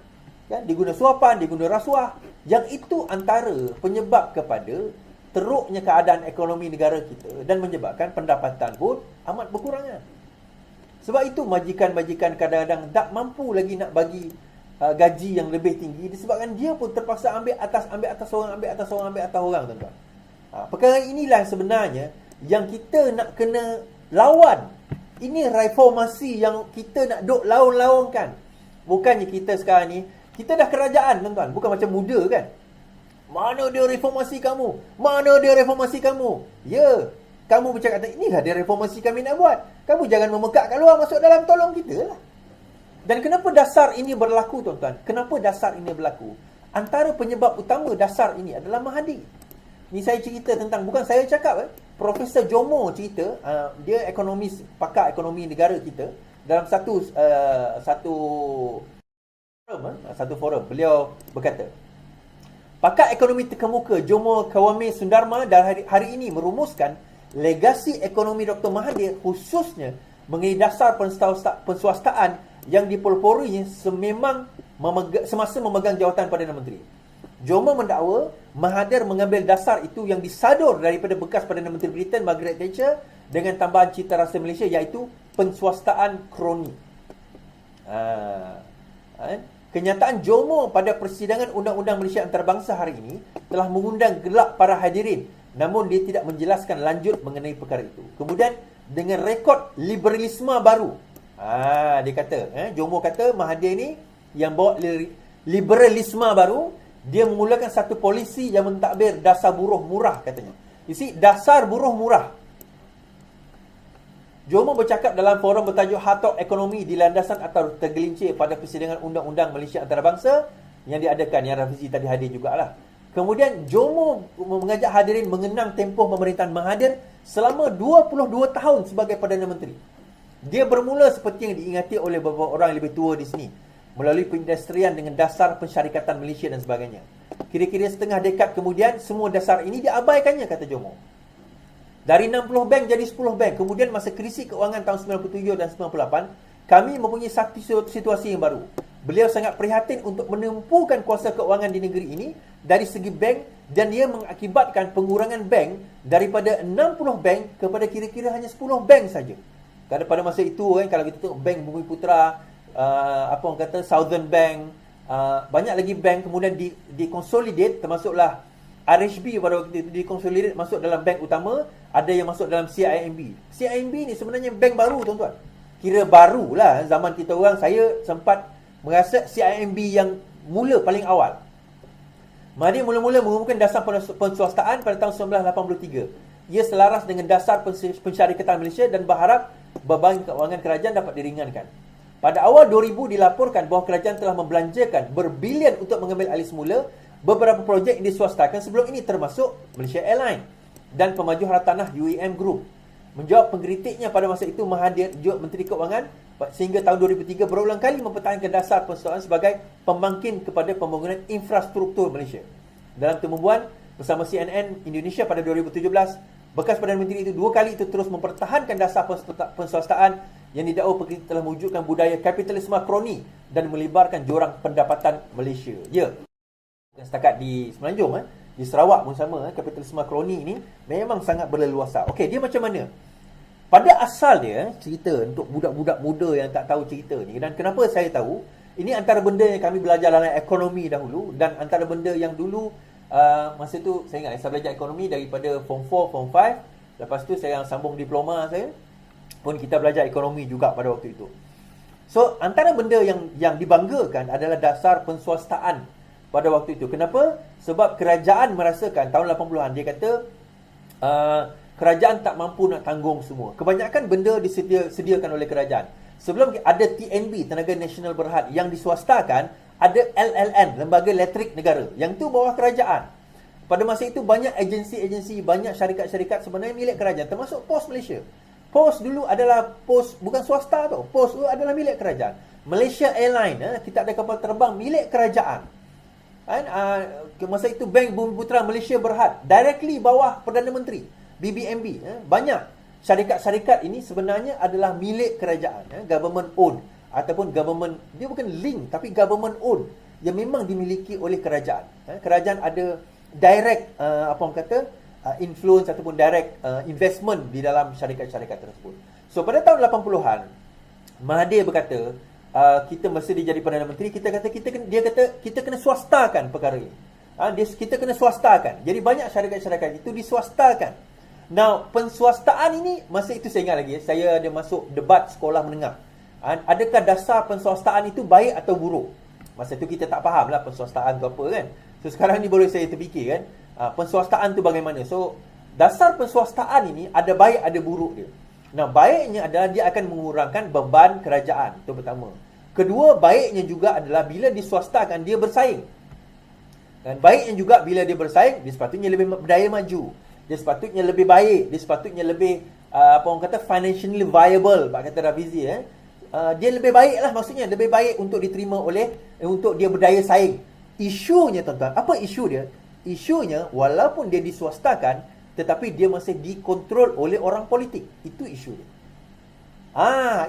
Dia guna suapan, dia guna rasuah. Yang itu antara penyebab kepada teruknya keadaan ekonomi negara kita dan menyebabkan pendapatan pun amat berkurangan. Sebab itu majikan-majikan kadang-kadang tak mampu lagi nak bagi gaji yang lebih tinggi, disebabkan dia pun terpaksa ambil atas orang, tuan-tuan. Perkara inilah sebenarnya yang kita nak kena lawan. Ini reformasi yang kita nak duk lawan-lawankan. Bukannya kita sekarang ni, kita dah kerajaan, tuan-tuan, bukan macam muda kan. Mana dia reformasi kamu? Mana dia reformasi kamu? Ya, kamu bercakap, inilah dia reformasi kami nak buat. Kamu jangan memekak kat luar, masuk dalam, tolong kita lah. Dan kenapa dasar ini berlaku, tuan-tuan? Kenapa dasar ini berlaku? Antara penyebab utama dasar ini adalah Mahathir. Ni saya cerita tentang, bukan saya cakap, Profesor Jomo cerita, dia ekonomis, pakar ekonomi negara kita, dalam satu forum beliau berkata, pakar ekonomi terkemuka Jomo Kawame Sundarma dan hari ini merumuskan legasi ekonomi Dr. Mahathir khususnya mengenai dasar penswastaan yang dipeloporinya semasa memegang jawatan Perdana Menteri. Jomo mendakwa Mahathir mengambil dasar itu yang disadur daripada bekas Perdana Menteri Britain Margaret Thatcher dengan tambahan cita rasa Malaysia, iaitu penswastaan kroni. Kenyataan Jomo pada persidangan Undang-Undang Malaysia Antarabangsa hari ini telah mengundang gelak para hadirin, namun dia tidak menjelaskan lanjut mengenai perkara itu. Kemudian dengan rekod liberalisme baru, dia kata, Jomo kata Mahathir ni yang bawa liberalisme baru. Dia memulakan satu polisi yang mentadbir dasar buruh murah, katanya. You see, dasar buruh murah. Jomo bercakap dalam forum bertajuk Hatok Ekonomi di landasan atau tergelincir pada persidangan Undang-Undang Malaysia Antarabangsa yang diadakan, yang Rafizi tadi hadir jugalah. Kemudian Jomo mengajak hadirin mengenang tempoh pemerintahan Mahathir selama 22 tahun sebagai Perdana Menteri. Dia bermula seperti yang diingati oleh beberapa orang yang lebih tua di sini, melalui perindustrian dengan dasar pensyarikatan Malaysia dan sebagainya. Kira-kira setengah dekad kemudian, semua dasar ini diabaikannya, kata Jomo. Dari 60 bank jadi 10 bank. Kemudian masa krisis keuangan tahun 97 dan 98, kami mempunyai satu situasi yang baru. Beliau sangat prihatin untuk menumpukan kuasa keuangan di negeri ini dari segi bank, dan ia mengakibatkan pengurangan bank daripada 60 bank kepada kira-kira hanya 10 bank saja. Kerana pada masa itu, kalau kita tengok Bank Bumi Putra, orang kata Southern Bank, banyak lagi bank kemudian dikonsolidate, termasuklah RHB pada waktu itu dikonsolidate masuk dalam bank utama, ada yang masuk dalam CIMB. CIMB ni sebenarnya bank baru, tuan-tuan. Kira barulah zaman kita orang. Saya sempat merasa CIMB yang mula paling awal. Mahathir mula-mula mengumumkan dasar penswastaan pada tahun 1983. Ia selaras dengan dasar pensyarikatan Malaysia dan berharap beban kewangan kerajaan dapat diringankan. Pada awal 2000 dilaporkan bahawa kerajaan telah membelanjakan berbilion untuk mengambil alih semula beberapa projek yang diswastakan sebelum ini, termasuk Malaysia Airlines dan pemaju harta tanah UEM Group. Menjawab pengkritiknya pada masa itu, Mahathir, juga Menteri Keuangan, sehingga tahun 2003 berulang kali mempertahankan dasar penswastaan sebagai pembangkit kepada pembangunan infrastruktur Malaysia. Dalam temumuan bersama CNN Indonesia pada 2017, bekas Perdana Menteri itu dua kali itu terus mempertahankan dasar penswastaan yang didakwa pengkritik telah mewujudkan budaya kapitalisme kroni dan melibarkan jurang pendapatan Malaysia. Ya, setakat di Semenanjung, di Sarawak pun sama, kapitalisme kroni ini memang sangat berleluasa. Okey, dia macam mana? Pada asal dia, cerita untuk budak-budak muda yang tak tahu cerita ni, dan kenapa saya tahu, ini antara benda yang kami belajar dalam ekonomi dahulu, dan antara benda yang dulu, masa tu saya ingat saya belajar ekonomi daripada Form 4, Form 5. Lepas tu saya sambung diploma saya, pun kita belajar ekonomi juga pada waktu itu. So, antara benda yang dibanggakan adalah dasar penswastaan pada waktu itu. Kenapa? Sebab kerajaan merasakan tahun 80-an, dia kata kerajaan tak mampu nak tanggung semua. Kebanyakan benda disediakan oleh kerajaan. Sebelum ada TNB, Tenaga Nasional Berhad, yang diswastakan, ada LLN, Lembaga Elektrik Negara, yang tu bawah kerajaan. Pada masa itu banyak agensi-agensi, banyak syarikat-syarikat sebenarnya milik kerajaan, termasuk Pos Malaysia. Pos dulu adalah pos, bukan swasta tau. Pos dulu adalah milik kerajaan. Malaysia Airlines, kita ada kapal terbang milik kerajaan. Masa itu Bank Bumi Putra Malaysia Berhad, directly bawah Perdana Menteri, BBMB. Banyak syarikat-syarikat ini sebenarnya adalah milik kerajaan, government owned, ataupun government, dia bukan link tapi government owned, yang memang dimiliki oleh kerajaan. Kerajaan ada direct influence ataupun direct investment di dalam syarikat-syarikat tersebut. So pada tahun 80-an, Mahathir berkata, kita masa dia jadi Perdana Menteri, dia kata kita kena swastakan perkara ini. Kita kena swastakan. Jadi banyak syarikat-syarikat itu diswastakan. Now, penswastaan ini, masa itu saya ingat lagi, saya ada masuk debat sekolah menengah. Adakah dasar penswastaan itu baik atau buruk? Masa itu kita tak faham lah penswastaan tu apa kan. So sekarang ni boleh saya terfikir kan, penswastaan tu bagaimana. So dasar penswastaan ini ada baik ada buruk dia. Nah, baiknya adalah dia akan mengurangkan beban kerajaan, itu pertama. Kedua, baiknya juga adalah bila diswastakan dia bersaing. Dan baiknya juga bila dia bersaing, dia sepatutnya lebih berdaya maju. Dia sepatutnya lebih baik, dia sepatutnya lebih apa orang kata financially viable, pak kata Rafizi dia lebih baik lah, maksudnya lebih baik untuk diterima oleh untuk dia berdaya saing. Isunya tuan-tuan, apa isu dia? Isunya walaupun dia diswastakan, tetapi dia masih dikontrol oleh orang politik. Itu isu dia.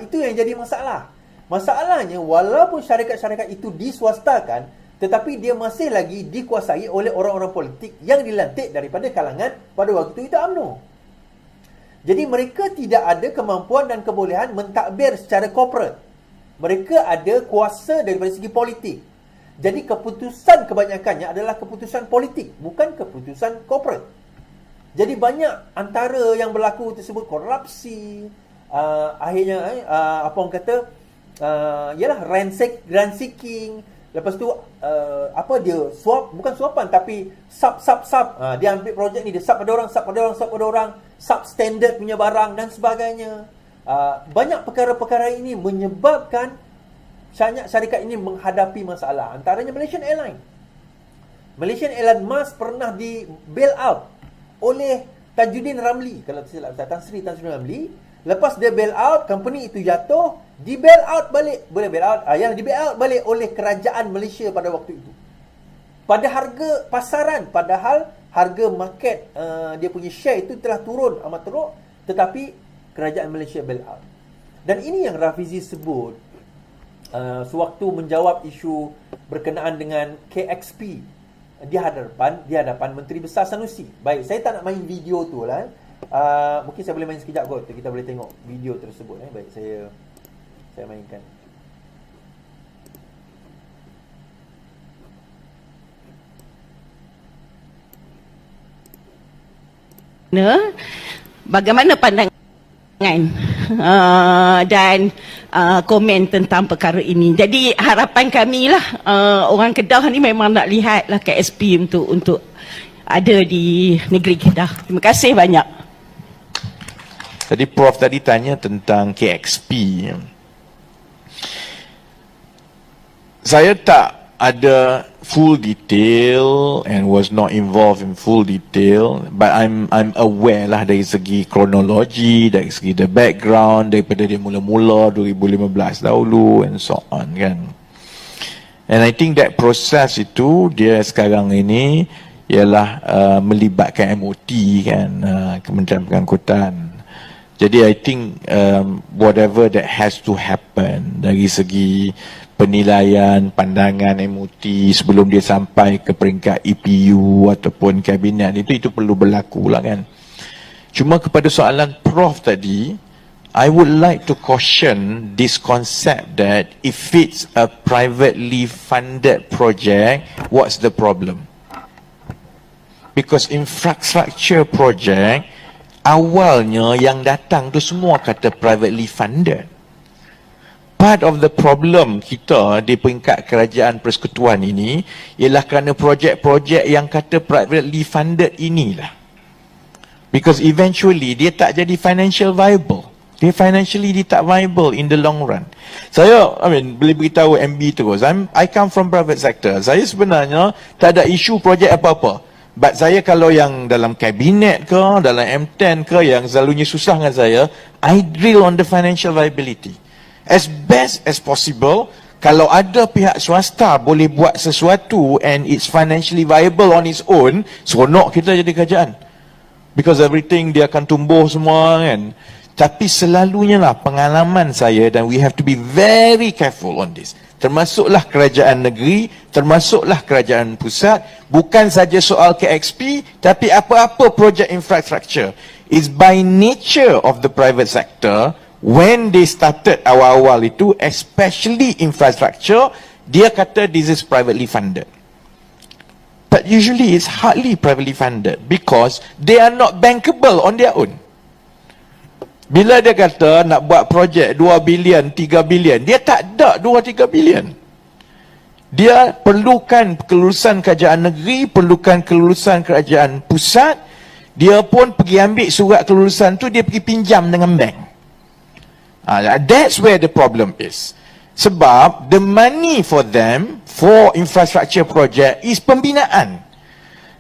Itu yang jadi masalah. Masalahnya walaupun syarikat-syarikat itu diswastakan, tetapi dia masih lagi dikuasai oleh orang-orang politik yang dilantik daripada kalangan pada waktu itu UMNO. Jadi mereka tidak ada kemampuan dan kebolehan mentadbir secara korporat. Mereka ada kuasa daripada segi politik. Jadi keputusan kebanyakannya adalah keputusan politik, bukan keputusan korporat. Jadi banyak antara yang berlaku tersebut korupsi, akhirnya apa orang kata, ialah rent seeking. Lepas tu bukan suapan tapi sub. Dia ambil projek ni, dia sub pada orang, substandard punya barang dan sebagainya. Banyak perkara-perkara ini menyebabkan syarikat ini menghadapi masalah. Antaranya Malaysian Airlines. Malaysian Airlines Mas pernah di bail out oleh Tajuddin Ramli, kalau saya silap, Tan Sri Ramli. Lepas dia bail out, company itu jatuh, di bail out balik balik oleh kerajaan Malaysia pada waktu itu. Pada harga pasaran, padahal harga market dia punya share itu telah turun amat teruk, tetapi kerajaan Malaysia bail out. Dan ini yang Rafizi sebut sewaktu menjawab isu berkenaan dengan KXP di hadapan Menteri Besar Sanusi. Baik, saya tak nak main video tu lah. Mungkin saya boleh main sekejap kot, kita boleh tengok video tersebut. Baik, saya mainkan. Bagaimana pandangan dan komen tentang perkara ini. Jadi harapan kami lah, orang Kedah ni memang nak lihat lah KSP untuk ada di negeri Kedah. Terima kasih banyak. Tadi Prof tadi tanya tentang KXP. Saya tak ada full detail and was not involved in full detail, but I'm aware lah dari segi kronologi, dari segi the background, daripada dia mula-mula 2015 dahulu and so on kan. And I think that proses itu dia sekarang ini ialah melibatkan MOT kan, Kementerian Pengangkutan. Jadi I think whatever that has to happen dari segi penilaian, pandangan MOT sebelum dia sampai ke peringkat EPU ataupun kabinet itu perlu berlaku lah kan. Cuma kepada soalan Prof tadi, I would like to caution this concept that if it's a privately funded project, what's the problem? Because infrastructure project, awalnya yang datang tu semua kata privately funded. Part of the problem kita di peringkat kerajaan persekutuan ini ialah kerana projek-projek yang kata privately funded inilah. Because eventually dia tak jadi financial viable. Dia tak viable in the long run. Saya, boleh beritahu MB terus. I come from private sector. Saya sebenarnya tak ada isu projek apa-apa. But saya kalau yang dalam kabinet ke, dalam M10 ke, yang selalunya susah dengan saya, I drill on the financial viability. As best as possible, kalau ada pihak swasta boleh buat sesuatu and it's financially viable on its own, seronok kita jadi kerajaan. Because everything dia akan tumbuh semua kan. Tapi selalunya lah pengalaman saya, dan we have to be very careful on this. Termasuklah kerajaan negeri, termasuklah kerajaan pusat, bukan saja soal KXP, tapi apa-apa projek infrastructure. It's by nature of the private sector, when they started awal-awal itu, especially infrastructure, dia kata this is privately funded. But usually it's hardly privately funded because they are not bankable on their own. Bila dia kata nak buat projek 2 bilion, 3 bilion, dia tak ada 2-3 bilion. Dia perlukan kelulusan kerajaan negeri, perlukan kelulusan kerajaan pusat. Dia pun pergi ambil surat kelulusan tu, dia pergi pinjam dengan bank. That's where the problem is. Sebab the money for them for infrastructure project is pembinaan.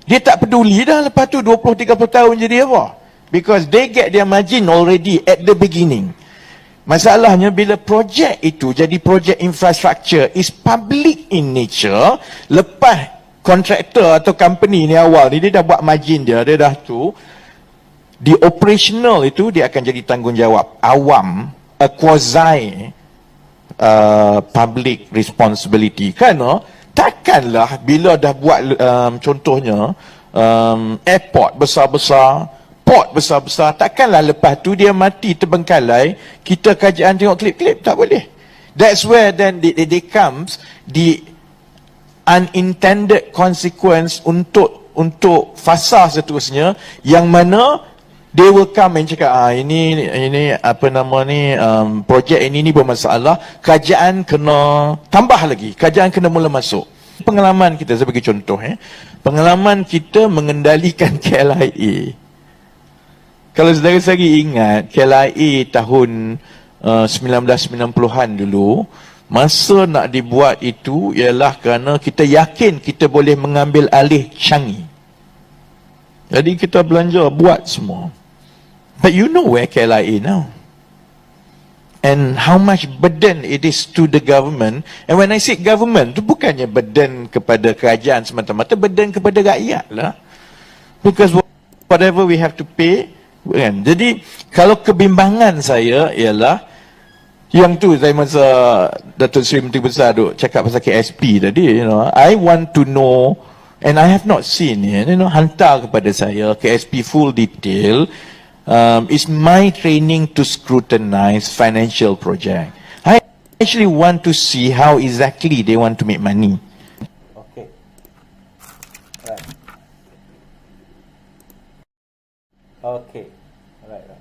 Dia tak peduli dah lepas tu 20-30 tahun jadi apa. Because they get their margin already at the beginning. Masalahnya bila projek itu jadi projek infrastructure is public in nature, lepas kontraktor atau company ni awal ni dia dah buat margin dia dah tu, di operational itu dia akan jadi tanggungjawab awam, a quasi public responsibility. Kerana takkanlah bila dah buat contohnya airport besar-besar, port besar-besar, takkanlah lepas tu dia mati terbengkalai, kita kajian tengok klip-klip, tak boleh. That's where then they comes the unintended consequence untuk fasa seterusnya, yang mana they will come and cakap, ini apa nama ni, projek ini bermasalah, kerajaan kena tambah lagi, kerajaan kena mula masuk. Pengalaman kita, saya bagi contoh, pengalaman kita mengendalikan KLIA. Kalau saudara-saudari ingat, KLIA tahun 1990-an dulu, masa nak dibuat itu ialah kerana kita yakin kita boleh mengambil alih Changi. Jadi kita belanja buat semua. But you know where KLIA now? And how much burden it is to the government. And when I say government, itu bukannya burden kepada kerajaan semata-mata, burden kepada rakyat lah. Because whatever we have to pay, kan? Jadi kalau kebimbangan saya ialah yang tu, saya masa Datuk Seri Menteri Besar duk cakap pasal KSP tadi, I want to know, and I have not seen it, hantar kepada saya KSP full detail. Is my training to scrutinize financial project. I actually want to see how exactly they want to make money. Okay. Right. Okay. Alright.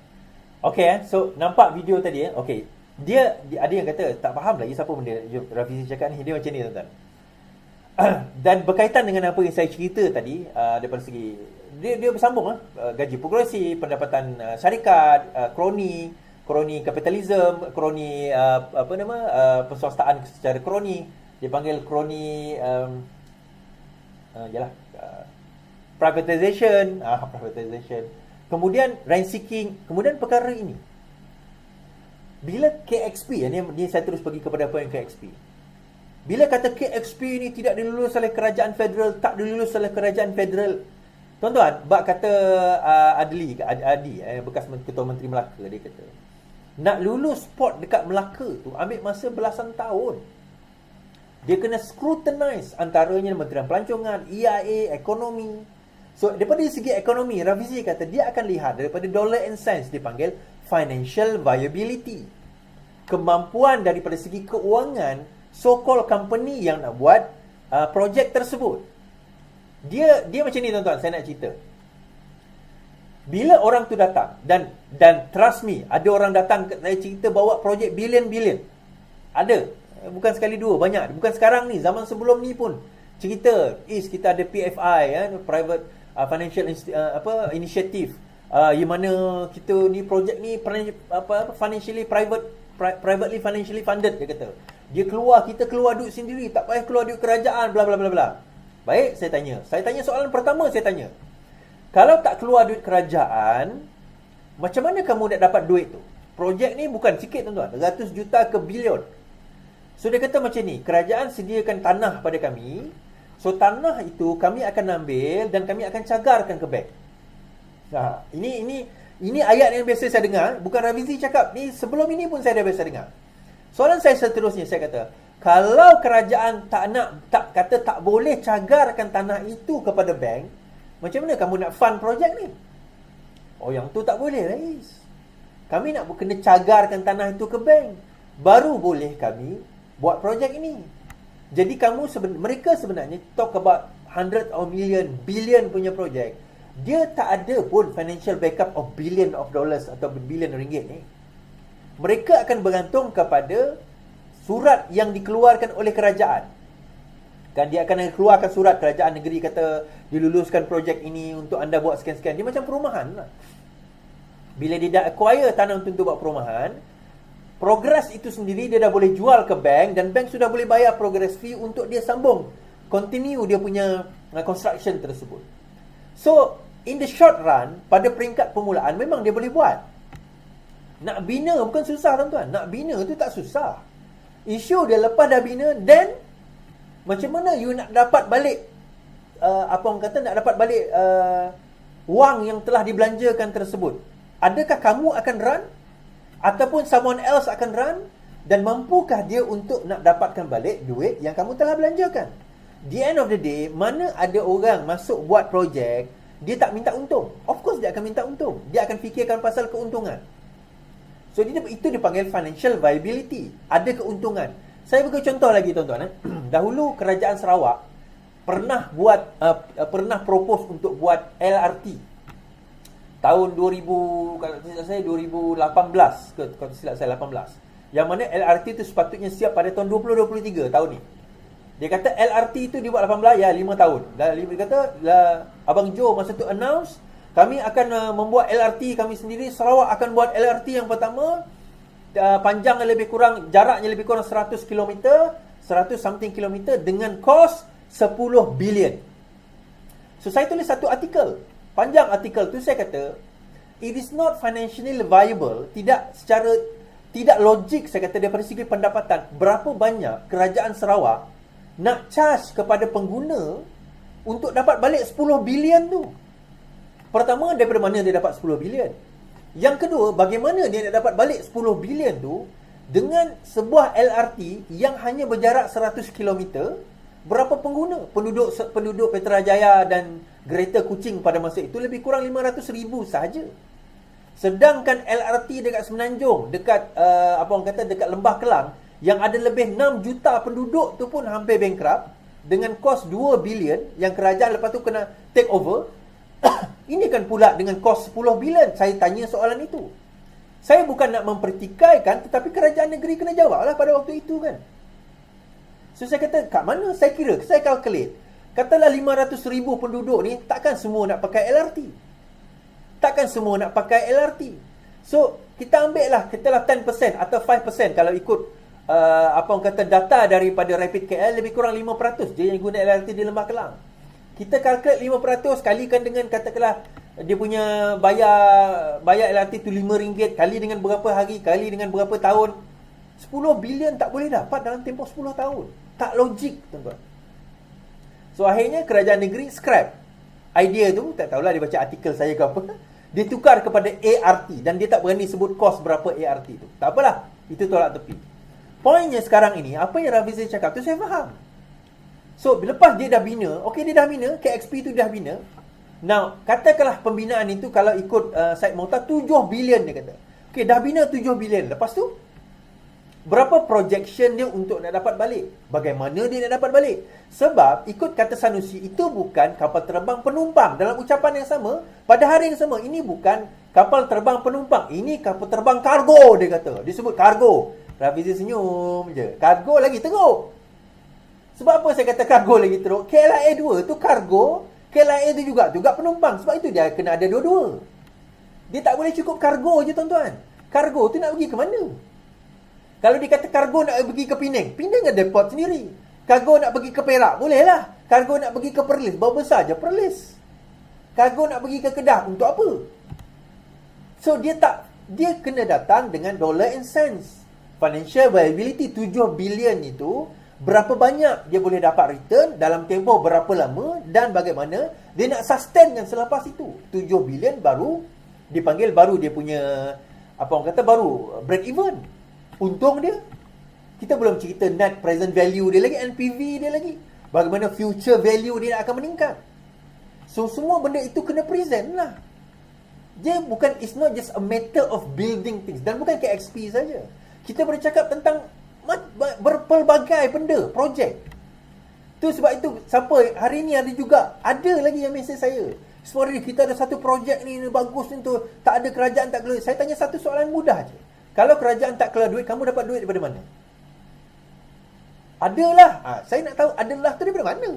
Okay, so nampak video tadi okay. Dia ada yang kata tak faham lagi siapa benda Rafizi cakap ni. Dia macam ni, tuan-tuan. Dan berkaitan dengan apa yang saya cerita tadi, daripada segi dia bersambung gaji progresif, pendapatan syarikat, kroni kapitalisme, kroni perswastaan secara kroni. Dia panggil kroni privatization, kemudian rent seeking, kemudian perkara ini. Bila KXP, ni saya terus pergi kepada apa yang KXP. Bila kata KXP ni tidak dilulus oleh kerajaan federal, tak dilulus oleh kerajaan federal, tuan-tuan, bak kata Adi, bekas Ketua Menteri Melaka, dia kata nak lulus port dekat Melaka tu ambil masa belasan tahun. Dia kena scrutinize antaranya Kementerian Pelancongan, EIA, ekonomi. So daripada segi ekonomi, Rafizi kata dia akan lihat daripada dollar and cents, dipanggil financial viability, kemampuan daripada segi keuangan so-called company yang nak buat projek tersebut. Dia macam ni, tuan-tuan, saya nak cerita. Bila orang tu datang, dan trust me, ada orang datang saya cerita bawa projek bilion-bilion. Ada, bukan sekali dua, banyak. Bukan sekarang ni, zaman sebelum ni pun cerita, kita ada PFI, private financial initiative, yang mana kita ni projek ni financially privately financially funded, dia kata. Kita keluar duit sendiri, tak payah keluar duit kerajaan, bla bla bla bla. Baik, saya tanya soalan pertama, saya tanya, kalau tak keluar duit kerajaan, macam mana kamu nak dapat duit tu? Projek ni bukan sikit, tuan-tuan, ratus juta ke bilion. So dia kata macam ni, kerajaan sediakan tanah pada kami, so tanah itu kami akan ambil dan kami akan cagarkan ke bank. Ini ayat yang biasa saya dengar, bukan Rafizi cakap, ni sebelum ini pun saya dah biasa dengar. Soalan saya seterusnya, saya kata, kalau kerajaan tak boleh cagarkan tanah itu kepada bank, macam mana kamu nak fund projek ni? Oh, yang tu tak boleh, Rais. Kami nak kena cagarkan tanah itu ke bank, baru boleh kami buat projek ini. Jadi mereka sebenarnya talk about hundred of million, billion punya projek. Dia tak ada pun financial backup of billion of dollars atau billion ringgit ni. Mereka akan bergantung kepada surat yang dikeluarkan oleh kerajaan. Kan dia akan keluarkan surat, kerajaan negeri kata diluluskan projek ini untuk anda buat sekian-sekian. Dia macam perumahan lah. Bila dia dah acquire tanah untuk buat perumahan, progress itu sendiri dia dah boleh jual ke bank, dan bank sudah boleh bayar progress fee untuk dia sambung continue dia punya construction tersebut. So in the short run, pada peringkat permulaan memang dia boleh buat. Nak bina bukan susah tuan-tuan. Nak bina tu tak susah. Isu dia lepas dah bina, then macam mana you nak dapat balik apa orang kata, nak dapat balik wang yang telah dibelanjakan tersebut. Adakah kamu akan run ataupun someone else akan run, dan mampukah dia untuk nak dapatkan balik duit yang kamu telah belanjakan? The end of the day, mana ada orang masuk buat projek dia tak minta untung. Of course dia akan minta untung. Dia akan fikirkan pasal keuntungan. So itu dipanggil financial viability. Ada keuntungan. Saya bagi contoh lagi tuan-tuan. Dahulu kerajaan Sarawak pernah propose untuk buat LRT. Tahun 2000, kalau tidak saya 2018 ke, kalau silap saya 18. Yang mana LRT itu sepatutnya siap pada tahun 2023 tahun ni. Dia kata LRT itu dibuat 18, ya 5 tahun. Dia kata Abang Joe masa tu announce, kami akan membuat LRT kami sendiri. Sarawak akan buat LRT yang pertama, panjangnya lebih kurang, jaraknya lebih kurang 100 km, 100 something km dengan kos 10 bilion. So saya tulis satu artikel. Panjang artikel tu saya kata, it is not financially viable, tidak logik saya kata daripada segi pendapatan. Berapa banyak kerajaan Sarawak nak charge kepada pengguna untuk dapat balik 10 bilion tu? Pertama, daripada mana dia dapat 10 bilion? Yang kedua, bagaimana dia nak dapat balik 10 bilion tu dengan sebuah LRT yang hanya berjarak 100 km? Berapa pengguna? Penduduk Petrajaya dan Greater Kuching pada masa itu lebih kurang 500,000 sahaja. Sedangkan LRT dekat Semenanjung, dekat dekat Lembah Kelang, yang ada lebih 6 juta penduduk tu pun hampir bankrupt dengan kos 2 bilion yang kerajaan lepas tu kena take over. Ini kan pula dengan kos 10 bilion. Saya tanya soalan itu. Saya bukan nak mempertikaikan, tetapi kerajaan negeri kena jawab lah pada waktu itu kan. So saya kata, kat mana? Saya kira, saya calculate. Katalah 500,000 penduduk ni, takkan semua nak pakai LRT. Takkan semua nak pakai LRT. So kita ambil lah, katalah 10% atau 5% kalau ikut data daripada Rapid KL, lebih kurang 5% je yang guna LRT di Lembah Kelang. Kita calculate 5% kalikan dengan katakanlah dia punya bayar LRT tu RM5, kali dengan berapa hari, kali dengan berapa tahun. 10 bilion tak boleh dapat dalam tempoh 10 tahun. Tak logik tuan-tuan. So akhirnya kerajaan negeri scrap idea tu. Tak tahulah dia baca artikel saya ke apa. Dia tukar kepada ART, dan dia tak berani sebut kos berapa ART tu. Tak apalah, itu tolak tepi. Poinnya sekarang ini, apa yang Rafizi cakap tu saya faham. So, lepas dia dah bina, dia dah bina, KXP tu dah bina. Now, katakanlah pembinaan itu kalau ikut Syed Mohtar 7 bilion dia kata. Dah bina 7 bilion. Lepas tu, berapa projection dia untuk nak dapat balik? Bagaimana dia nak dapat balik? Sebab, ikut kata Sanusi, itu bukan kapal terbang penumpang. Dalam ucapan yang sama, pada hari yang sama, ini bukan kapal terbang penumpang. Ini kapal terbang kargo, dia kata. Dia sebut kargo. Rafizi senyum je. Kargo lagi teruk. Sebab apa saya kata kargo lagi teruk? KLIA 2 tu kargo, KLIA tu juga penumpang. Sebab itu dia kena ada dua-dua. Dia tak boleh cukup kargo je tuan-tuan. Kargo tu nak pergi ke mana? Kalau dia kata kargo nak pergi ke Penang, Penang ada port sendiri. Kargo nak pergi ke Perak, boleh lah. Kargo nak pergi ke Perlis, berapa besar je Perlis. Kargo nak pergi ke Kedah, untuk apa? So dia kena datang dengan dollar and cents. Financial viability 7 bilion itu, berapa banyak dia boleh dapat return dalam tempoh berapa lama, dan bagaimana dia nak sustain yang selepas itu. 7 bilion baru dipanggil, baru dia punya baru break even. Untung dia. Kita belum cerita net present value dia lagi, NPV dia lagi, bagaimana future value dia akan meningkat. So semua benda itu kena present lah. Dia bukan, it's not just a matter of building things. Dan bukan KXP saja. Kita bercakap tentang berpelbagai benda, projek. Tu sebab itu, siapa hari ni ada lagi yang mesej saya. Sorry, kita ada satu projek ni bagus ni tu, tak ada kerajaan tak keluar. Saya tanya satu soalan mudah je. Kalau kerajaan tak keluar duit, kamu dapat duit daripada mana? Adalah. Saya nak tahu adalah tu daripada mana.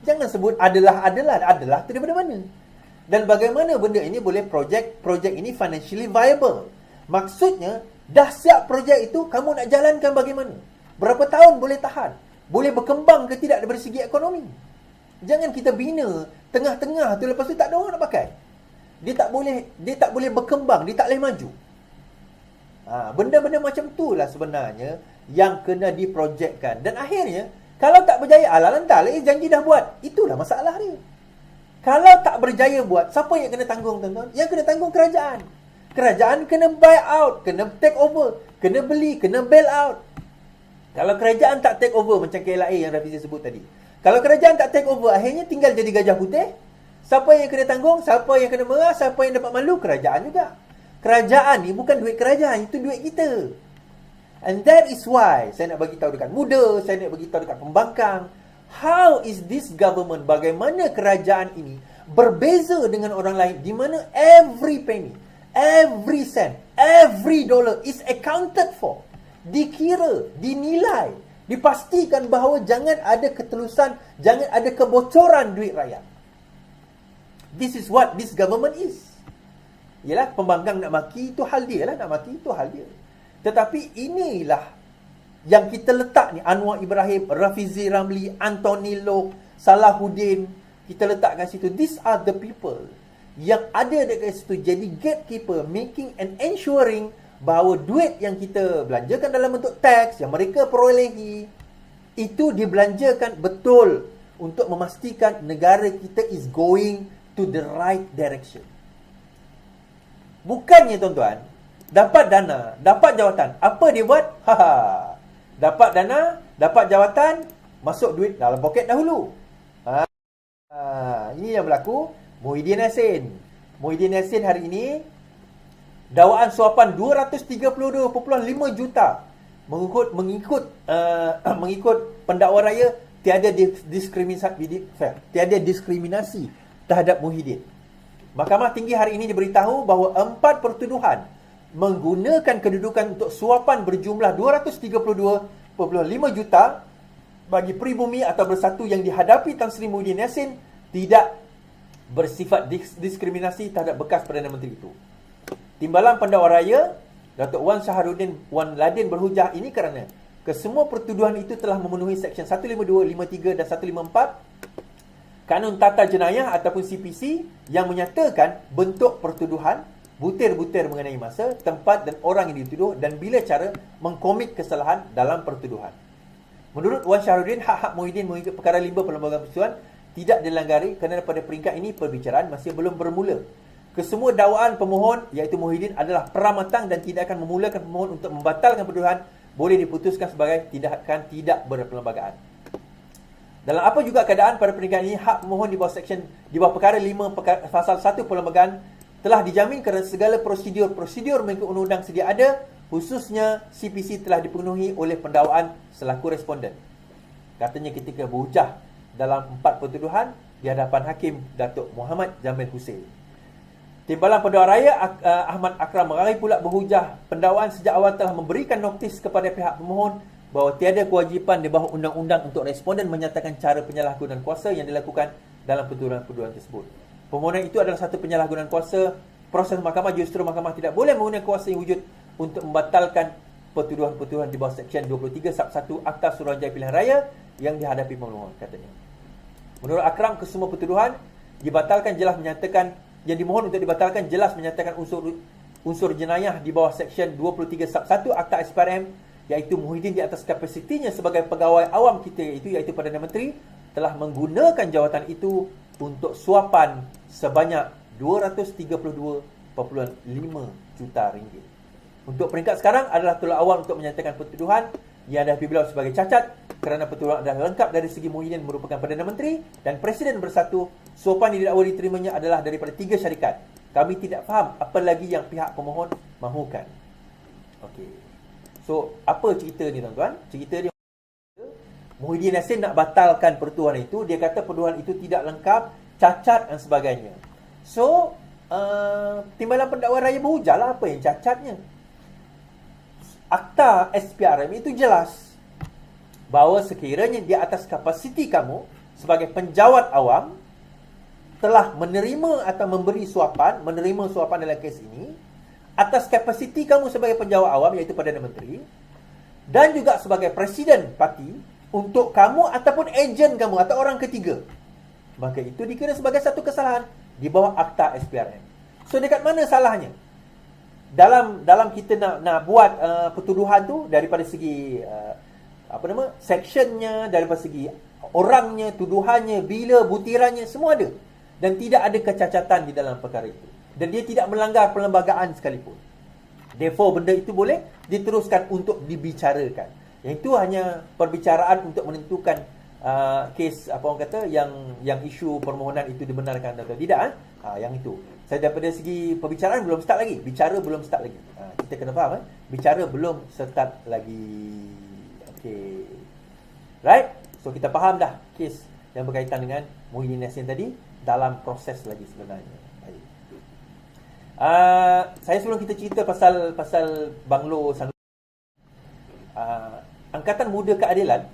Jangan sebut adalah tu daripada mana. Dan bagaimana benda ini boleh projek ini financially viable. Maksudnya, Dah siap projek itu, kamu nak jalankan bagaimana? Berapa tahun boleh tahan? Boleh berkembang ke tidak dari segi ekonomi? Jangan kita bina tengah-tengah tu, lepas tu tak ada orang nak pakai. Dia tak boleh berkembang, dia tak boleh maju. Benda-benda macam tu lah sebenarnya yang kena diprojekkan. Dan akhirnya, kalau tak berjaya, lantar lah, janji dah buat. Itulah masalah dia. Kalau tak berjaya buat, siapa yang kena tanggung, tuan-tuan? Yang kena tanggung kerajaan. Kerajaan kena buy out, kena take over, kena beli, kena bail out. Kalau kerajaan tak take over, macam KLIA yang Rafizi sebut tadi. Kalau kerajaan tak take over, akhirnya tinggal jadi gajah putih. Siapa yang kena tanggung? Siapa yang kena merah? Siapa yang dapat malu? Kerajaan juga. Kerajaan ni bukan duit kerajaan, itu duit kita. And that is why saya nak bagi tahu dekat muda, saya nak bagi tahu dekat pembangkang, how is this government, bagaimana kerajaan ini berbeza dengan orang lain, di mana every penny, every cent, every dollar is accounted for, dikira, dinilai, dipastikan bahawa jangan ada ketelusan, jangan ada kebocoran duit rakyat. This is what this government is. Yalah, pembangkang nak maki, itu hal dia lah, nak maki itu hal dia. Tetapi inilah yang kita letak ni, Anwar Ibrahim, Rafizi Ramli, Anthony Loke, Salahuddin, kita letak kat situ. These are the people yang ada dekat situ jadi gatekeeper, making and ensuring bahawa duit yang kita belanjakan dalam bentuk teks yang mereka perolehi itu dibelanjakan betul untuk memastikan negara kita is going to the right direction. Bukannya tuan-tuan, dapat dana, dapat jawatan, apa dia buat? Dapat dana, dapat jawatan, masuk duit dalam poket dahulu. Ini yang berlaku. Muhyiddin Yassin. Muhyiddin Yassin hari ini dakwaan suapan 232.5 juta mengikut pendakwa raya, tiada diskriminasi terhadap Muhyiddin. Mahkamah Tinggi hari ini diberitahu bahawa 4 pertuduhan menggunakan kedudukan untuk suapan berjumlah 232.5 juta bagi pribumi atau bersatu yang dihadapi Tan Sri Muhyiddin Yassin tidak bersifat diskriminasi terhadap bekas Perdana Menteri itu. Timbalan Pendakwa Raya Datuk Wan Shahrudin Wan Ladin berhujah ini kerana kesemua pertuduhan itu telah memenuhi Seksyen 152, 53 dan 154 Kanun Tata Jenayah ataupun CPC yang menyatakan bentuk pertuduhan, butir-butir mengenai masa, tempat dan orang yang dituduh dan bila cara mengkomit kesalahan dalam pertuduhan. Menurut Wan Shahrudin, hak-hak Muhyiddin mengikut perkara 5 Perlembagaan Persuan tidak dilanggari kerana pada peringkat ini perbicaraan masih belum bermula. Kesemua dakwaan pemohon iaitu Muhyiddin adalah pramatang dan tidak akan memulakan pemohon untuk membatalkan pertuduhan boleh diputuskan sebagai tindakan tidak berperlembagaan. Dalam apa juga keadaan pada peringkat ini, hak pemohon di bawah perkara 5 pasal 1 Perlembagaan telah dijamin kerana segala prosedur mengikut undang-undang sedia ada, khususnya CPC telah dipenuhi oleh pendakwaan selaku responden. Katanya ketika berhujah dalam 4 pertuduhan di hadapan Hakim Datuk Muhammad Jamil Hussein. Timbalan Pendakwa Raya Ahmad Akram meraih pula berhujah pendakwaan sejak awal telah memberikan notis kepada pihak pemohon bahawa tiada kewajipan di bawah undang-undang untuk responden menyatakan cara penyalahgunaan kuasa yang dilakukan dalam pertuduhan-pertuduhan tersebut. Permohonan itu adalah satu penyalahgunaan kuasa. Proses mahkamah justru mahkamah tidak boleh menggunakan kuasa yang wujud untuk membatalkan pertuduhan-pertuduhan di bawah Seksyen 23 Sab 1 Akta Suruhanjaya Pilihan Raya yang dihadapi pemohon, katanya. Menurut Akram, kesemua pertuduhan dibatalkan jelas menyatakan yang dimohon untuk dibatalkan jelas menyatakan unsur jenayah di bawah Seksyen 23 Sab 1 Akta SPRM, iaitu Muhyiddin di atas kapasitinya sebagai pegawai awam kita iaitu Perdana Menteri telah menggunakan jawatan itu untuk suapan sebanyak 232.5 juta ringgit. Untuk peringkat sekarang adalah tolak awal untuk menyatakan pertuduhan yang dihadapi beliau sebagai cacat kerana pertuduhan adalah lengkap dari segi Muhyiddin merupakan Perdana Menteri dan Presiden bersatu. Suapan yang didakwa diterimanya adalah daripada 3 syarikat. Kami tidak faham apa lagi yang pihak pemohon mahukan. Okey. So, apa cerita ni tuan-tuan? Cerita dia, Muhyiddin Yassin nak batalkan pertuduhan itu. Dia kata pertuduhan itu tidak lengkap, cacat dan sebagainya. So, Timbalan Pendakwa Raya berhujahlah apa yang cacatnya. Akta SPRM itu jelas bahawa sekiranya di atas kapasiti kamu sebagai penjawat awam telah menerima atau memberi suapan, menerima suapan dalam kes ini, atas kapasiti kamu sebagai penjawat awam, iaitu Perdana Menteri, dan juga sebagai presiden parti untuk kamu ataupun ejen kamu atau orang ketiga, maka itu dikira sebagai satu kesalahan di bawah Akta SPRM. So dekat mana salahnya? Dalam kita nak buat pertuduhan tu daripada segi sectionnya, daripada segi orangnya, tuduhannya, bila, butirannya, semua ada. Dan tidak ada kecacatan di dalam perkara itu. Dan dia tidak melanggar perlembagaan sekalipun. Therefore, benda itu boleh diteruskan untuk dibicarakan. Yang itu hanya perbicaraan untuk menentukan kes, apa orang kata, yang isu permohonan itu dibenarkan atau tidak. Yang itu. Saya daripada segi perbicaraan belum start lagi. Bicara belum start lagi. Kita kena faham. Bicara belum start lagi. Okay. Right? So kita faham dah kes yang berkaitan dengan Muhyiddin Yassin tadi dalam proses lagi sebenarnya. Baik. Saya sebelum kita cerita pasal Banglo Angkatan Muda Keadilan,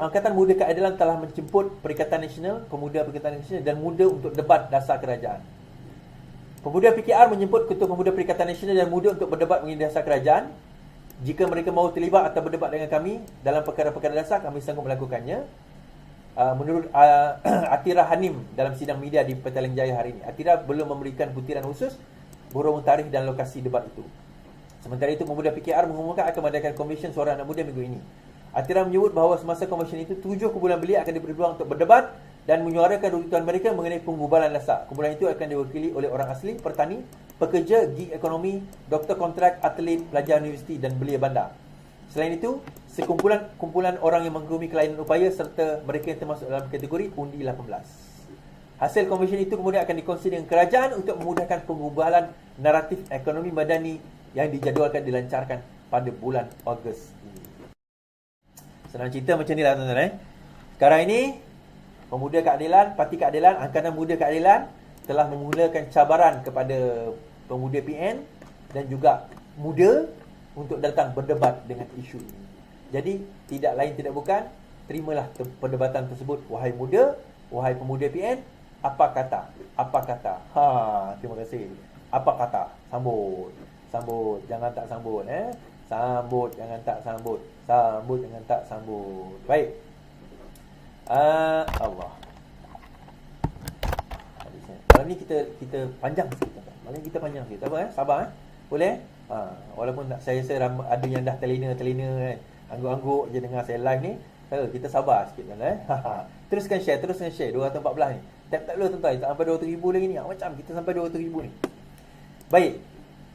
Angkatan Muda Keadilan telah menjemput Perikatan Nasional, Pemuda Perikatan Nasional dan Muda untuk debat dasar kerajaan. Pemuda PKR menjemput Ketua Pemuda Perikatan Nasional dan Muda untuk berdebat mengenai dasar kerajaan. Jika mereka mahu terlibat atau berdebat dengan kami dalam perkara-perkara dasar, kami sanggup melakukannya. Menurut Atira Hanim dalam sidang media di Petaling Jaya hari ini, Atira belum memberikan butiran khusus berhubung tarikh dan lokasi debat itu. Sementara itu, Pemuda PKR mengumumkan akan mengadakan Komisen Suara Anak Muda minggu ini. Atira menyebut bahawa semasa komisen itu 7 kumpulan belia akan diberi peluang untuk berdebat dan menyuarakan tuntutan mereka mengenai penggubalan dasar. Kumpulan itu akan diwakili oleh orang asli, petani, pekerja, gig ekonomi, doktor kontrak, atlet, pelajar universiti dan belia bandar. Selain itu, sekumpulan orang yang menggerumi kelainan upaya serta mereka yang termasuk dalam kategori undi 18. Hasil komisen itu kemudian akan dikongsi dengan kerajaan untuk memudahkan penggubalan naratif ekonomi madani yang dijadualkan dilancarkan pada bulan Ogos ini. Senang cerita macam ni lah tuan-tuan. Sekarang ini, Pemuda Keadilan, Parti Keadilan, Angkatan Muda Keadilan telah memulakan cabaran kepada pemuda PN dan juga muda untuk datang berdebat dengan isu ini. Jadi, tidak lain tidak bukan, terimalah perdebatan tersebut. Wahai muda, wahai pemuda PN, apa kata? Apa kata? Terima kasih. Apa kata? Sambut. Sambut, jangan tak sambut. Sambut, jangan tak sambut. Sambut, jangan tak sambut. Baik. Allah. Malam ni kita panjang sikit. Malam ni kita panjang sikit. Apa Sabar Boleh? Walaupun saya ada yang dah telina kan. Angguk-angguk je dengar saya live ni. Kita sabar sikit kan. Teruskan share 214 ni. Tak perlu tuan-tuan, tak sampai 200,000 lagi ni. Macam kita sampai 200,000 ni. Baik.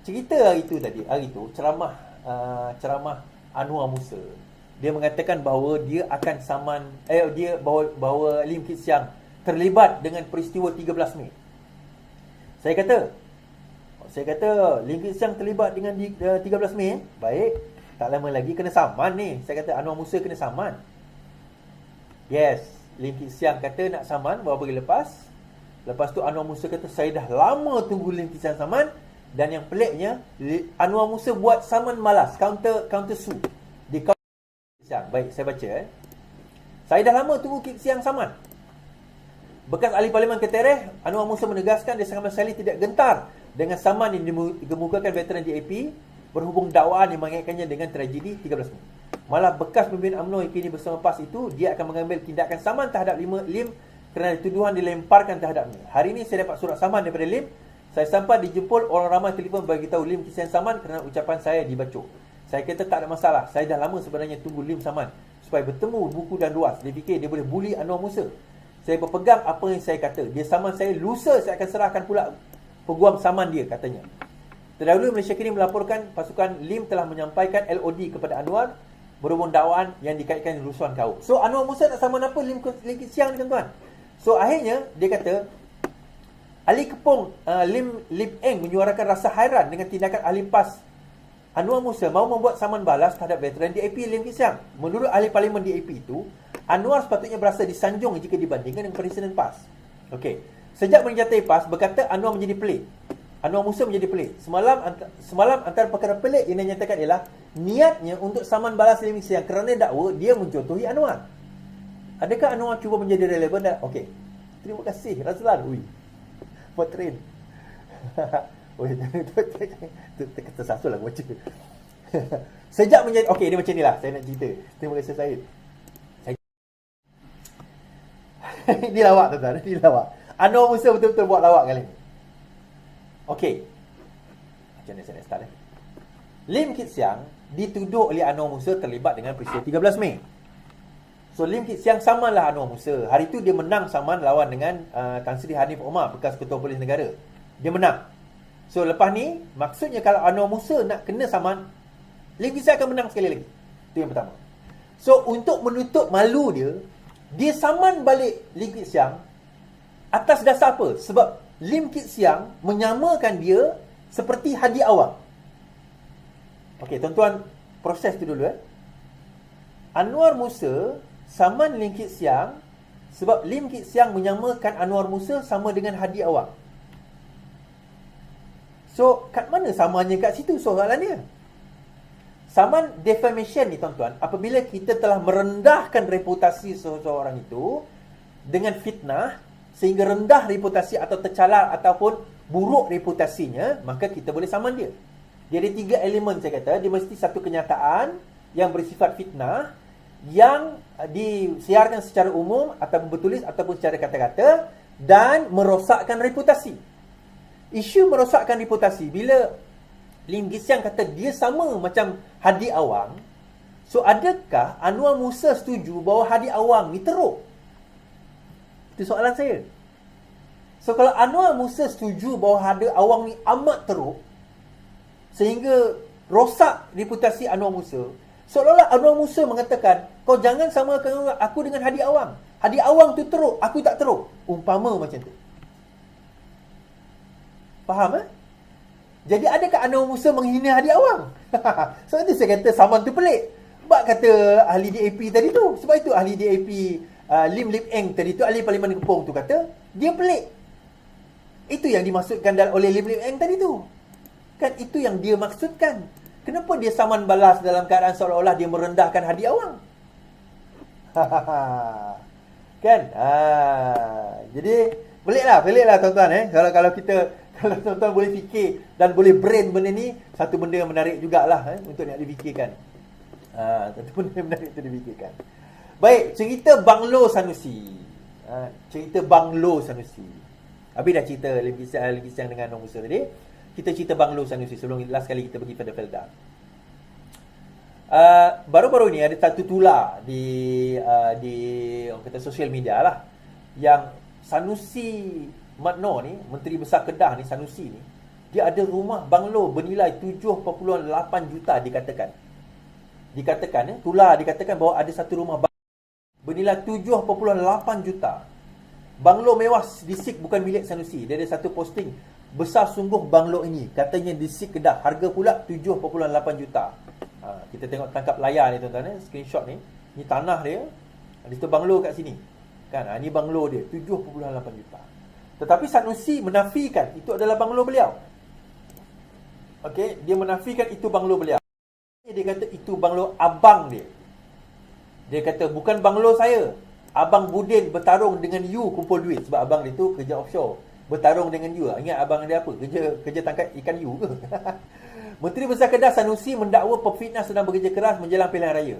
Cerita hari tu ceramah Anwar Musa. Dia mengatakan bahawa dia akan saman bahawa Lim Kit Siang terlibat dengan peristiwa 13 Mei. Saya kata Lim Kit Siang terlibat dengan 13 Mei. Baik, tak lama lagi kena saman ni. Saya kata Anwar Musa kena saman. Yes, Lim Kit Siang kata nak saman beberapa hari lepas. Lepas tu Anwar Musa kata saya dah lama tunggu Lim Kit Siang saman. Dan yang peliknya, Anwar Musa buat saman malas, counter sue di Siang. Baik, saya baca. Saya dah lama tunggu Kit Siang saman. Bekas ahli Parlimen Ketereh, Anwar Musa menegaskan dia sama sekali tidak gentar dengan saman yang dikemukakan veteran DAP berhubung dakwaan yang mengaitkannya dengan tragedi 13 Mei. Malah bekas pemimpin UMNO yang kini bersama PAS itu, dia akan mengambil tindakan saman terhadap Lim kerana tuduhan dilemparkan terhadapnya. Hari ini saya dapat surat saman daripada Lim. Saya sampai dijemput orang ramai telefon bagi tahu Lim Kit Siang saman kerana ucapan saya dibacok. Saya kata tak ada masalah. Saya dah lama sebenarnya tunggu Lim saman supaya bertemu buku dan luas. Dia fikir dia boleh bully Anwar Musa. Saya berpegang apa yang saya kata. Dia saman saya, lusa saya akan serahkan pula peguam saman dia, katanya. Terdahulu Malaysia kini melaporkan pasukan Lim telah menyampaikan LOD kepada Anwar berhubung dakwaan yang dikaitkan dengan rusuhan kaum. So Anwar Musa nak saman apa Lim Kit Siang ni tuan-tuan? So akhirnya dia kata ahli Kepong Lim Eng menyuarakan rasa hairan dengan tindakan ahli PAS Anwar Musa mahu membuat saman balas terhadap veteran DAP Lim Kit Siang. Menurut ahli Parlimen DAP itu, Anwar sepatutnya berasa disanjung jika dibandingkan dengan Presiden PAS. Okey. Sejak menjatai PAS, berkata Anwar menjadi pelik. Anwar Musa menjadi pelik. Semalam antara perkara pelik yang dinyatakan ialah niatnya untuk saman balas Lim Kit Siang kerana dakwa dia mencontohi Anwar. Adakah Anwar cuba menjadi relevan? Okey. Terima kasih Razlan. Buat train. Oh, tersasul lah baca. Sejak menjadi, okey, dia macam ni lah saya nak cerita. Terima kasih Syed. Ini lawak tuan-tuan, ini lawak. Anwar Musa betul-betul buat lawak kali ni. Okey. Macam mana saya nak start Lim Kit Siang dituduh oleh Anwar Musa terlibat dengan peristiwa 13 Mei. So Lim Kit Siang samalah Anwar Musa. Hari tu dia menang saman lawan dengan Tan Sri Hanif Omar, bekas Ketua Polis Negara. Dia menang. So lepas ni, maksudnya kalau Anwar Musa nak kena saman, Lim Kit Siang akan menang sekali lagi. Itu yang pertama. So untuk menutup malu dia saman balik Lim Kit Siang atas dasar apa? Sebab Lim Kit Siang menyamakan dia seperti Hadi Awang. Okey, tuan-tuan, proses tu dulu. Anwar Musa saman Lim Kit Siang sebab Lim Kit Siang menyamakan Anwar Musa sama dengan Hadi Awang. So, kat mana samanya kat situ soalannya? Saman defamation ni tuan-tuan, apabila kita telah merendahkan reputasi seseorang itu dengan fitnah sehingga rendah reputasi atau tercalar ataupun buruk reputasinya, maka kita boleh saman dia. Dia ada 3 elemen saya kata. Dia mesti satu kenyataan yang bersifat fitnah, yang disiarkan secara umum ataupun bertulis ataupun secara kata-kata, dan merosakkan reputasi. Isu merosakkan reputasi, bila Lim Kit Siang kata dia sama macam Hadi Awang, so adakah Anwar Musa setuju bahawa Hadi Awang ni teruk? Itu soalan saya. So kalau Anwar Musa setuju bahawa Hadi Awang ni amat teruk sehingga rosak reputasi Anwar Musa, seolah-olah Anwar Musa mengatakan, kau jangan samakan aku dengan Hadi Awang. Hadi Awang tu teruk, aku tak teruk. Umpama macam tu. Faham Jadi adakah Anwar Musa menghina Hadi Awang? Sebab itu saya kata saman tu pelik. Sebab kata ahli DAP tadi tu. Sebab itu ahli DAP Lim Lip Eng tadi tu, ahli Parlimen Kepong tu kata dia pelik. Itu yang dimaksudkan oleh Lim Lip Eng tadi tu. Kan itu yang dia maksudkan. Kenapa dia saman balas dalam keadaan seolah-olah dia merendahkan Hadi Awang? Kan? Jadi peliklah tuan-tuan Kalau tuan-tuan boleh fikir dan boleh brain benda ni, satu benda yang menarik jugalah untuk nak difikirkan. Satu benda yang menarik untuk difikirkan. Baik, cerita Banglo Sanusi. Cerita Banglo Sanusi. Habis dah cerita Lim Kit Siang dengan Anwar Musa tadi. Kita cerita Banglo Sanusi sebelum last kali kita pergi pada Felda. Baru-baru ni ada satu tular di orang kata sosial media lah, yang Sanusi Madno ni, Menteri Besar Kedah ni, Sanusi ni, dia ada rumah banglo bernilai 7.8 juta dikatakan. Tular dikatakan bahawa ada satu rumah bernilai 7.8 juta. Banglo mewah di Sik bukan milik Sanusi. Dia ada satu posting, besar sungguh banglo ini, katanya di Sik Kedah, harga pula 7.8 juta. Kita tengok tangkap layar ni tuan-tuan screenshot ni. Ni tanah dia, ada tu banglo kat sini. Kan, ni banglo dia 7.8 juta. Tetapi Sanusi menafikan itu adalah banglo beliau. Okey, dia menafikan itu banglo beliau. Dia kata itu banglo abang dia. Dia kata bukan banglo saya. Abang Budin bertarung dengan you kumpul duit. Sebab abang dia tu kerja offshore, bertarung dengan you. Ingat abang dia apa? Kerja tangkap ikan you ke? Menteri Besar Kedah Sanusi mendakwa pefitnah sedang bekerja keras menjelang pilihan raya.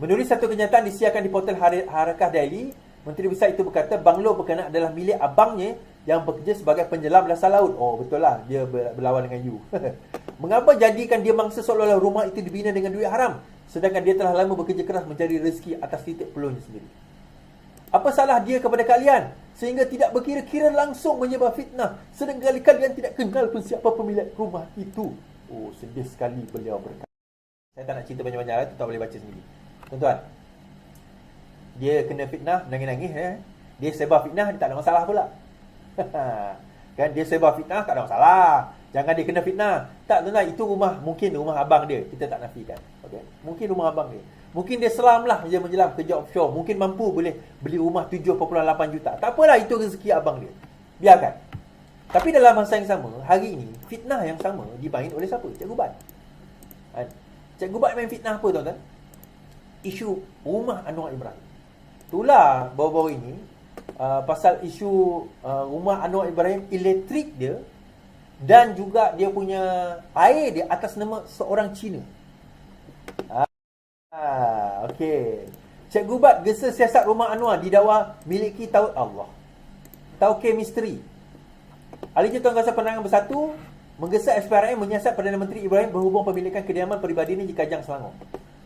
Menulis satu kenyataan disiarkan di portal Harakah Daily, Menteri Besar itu berkata banglo berkenaan adalah milik abangnya yang bekerja sebagai penyelam dasar laut. Oh, betul lah, dia berlawan dengan you. Mengapa jadikan dia mangsa seolah-olah rumah itu dibina dengan duit haram, sedangkan dia telah lama bekerja keras mencari rezeki atas titik peluhnya sendiri? Apa salah dia kepada kalian sehingga tidak berkira-kira langsung menyebar fitnah, sedangkan kalian tidak kenal pun siapa pemilik rumah itu? Oh, sedih sekali beliau berkata. Saya tak nak cerita banyak-banyak, tu tak boleh baca sendiri. Tuan-tuan, dia kena fitnah, nangis-nangis dia sebar fitnah, dia tak ada masalah pula. Kan, dia sebar fitnah, tak ada masalah. Jangan dia kena fitnah. Tak, tuan-tuan, itu mungkin rumah abang dia, kita tak nafikan. Okay? Mungkin rumah abang dia. Mungkin dia selam lah, dia menjelam kerja offshore. Mungkin mampu boleh beli rumah 7.8 juta. Tak apalah, itu rezeki abang dia. Biarkan. Tapi dalam masa yang sama, hari ini, fitnah yang sama dimain oleh siapa? Cikgu Bat. Cikgu Bat main fitnah apa, tuan-tuan? Isu rumah Anwar Ibrahim. Itulah baru-baru ini pasal isu rumah Anwar Ibrahim, elektrik dia dan juga dia punya air dia atas nama seorang Cina. Okey. Cikgu Bat gesa siasat Rumah Anwar didakwa miliki Allah. Tauke misteri. Ahli Jawatankuasa Penerangan Bersatu menggesa SPRM menyiasat Perdana Menteri Ibrahim berhubung pemilikan kediaman peribadinya di Kajang, Selangor.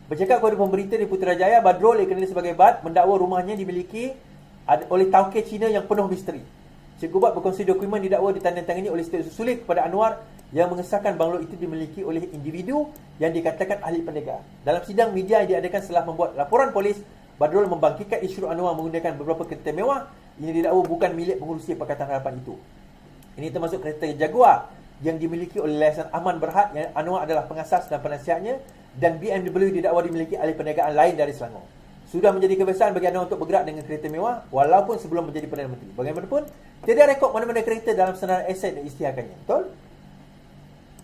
Bercakap kepada pemberita di Putrajaya, Badrul yang kenali sebagai Bat mendakwa rumahnya dimiliki oleh tauke Cina yang penuh misteri. Cikgu Bat berkongsi dokumen didakwa ditandatangani oleh Setiausaha Sulit kepada Anwar yang mengesahkan banglo itu dimiliki oleh individu yang dikatakan ahli pendegar. Dalam sidang media yang diadakan setelah membuat laporan polis, Badrul membangkitkan isu Anwar menggunakan beberapa kereta mewah yang didakwa bukan milik pengurusi Pakatan Harapan itu. Ini termasuk kereta Jaguar yang dimiliki oleh Yayasan Aman Berhad yang Anwar adalah pengasas dan penasihatnya, dan BMW didakwa dimiliki ahli perniagaan lain dari Selangor. Sudah menjadi kebiasaan bagi Anwar untuk bergerak dengan kereta mewah walaupun sebelum menjadi Perdana Menteri. Bagaimanapun, tiada rekod mana-mana kereta dalam senarai aset dan isytiharkannya. Betul?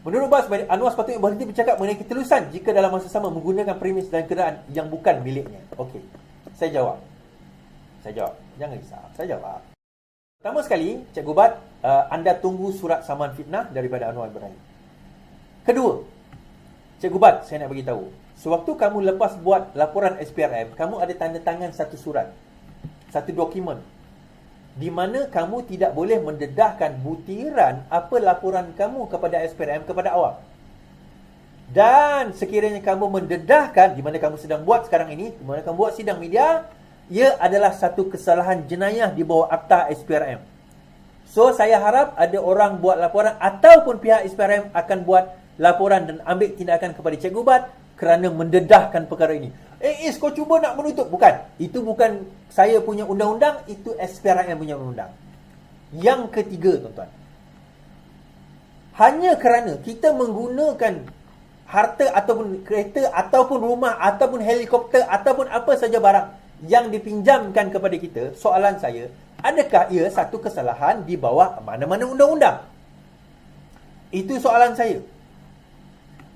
Menurut Bas, Anwar sepatutnya berhenti bercakap mengenai ketulusan jika dalam masa sama menggunakan premis dan kenderaan yang bukan miliknya. Okey, saya jawab. Jangan risau, saya jawab. Pertama sekali, Cikgu Bat, anda tunggu surat saman fitnah daripada Anwar Ibrahim. Kedua, Cikgu Bat, saya nak bagi tahu. Sewaktu kamu lepas buat laporan SPRM, kamu ada tanda tangan satu surat, satu dokumen, di mana kamu tidak boleh mendedahkan butiran apa laporan kamu kepada SPRM kepada awam. Dan sekiranya kamu mendedahkan, di mana kamu sedang buat sekarang ini, di mana kamu buat sidang media, ia adalah satu kesalahan jenayah di bawah Akta SPRM. So, saya harap ada orang buat laporan ataupun pihak SPRM akan buat laporan dan ambil tindakan kepada Cikgu Bat kerana mendedahkan perkara ini. Kau cuba nak menutup. Bukan. Itu bukan saya punya undang-undang, itu SPRM punya undang-undang. Yang ketiga, tuan-tuan. Hanya kerana kita menggunakan harta ataupun kereta ataupun rumah ataupun helikopter ataupun apa saja barang yang dipinjamkan kepada kita, soalan saya, adakah ia satu kesalahan di bawah mana-mana undang-undang? Itu soalan saya.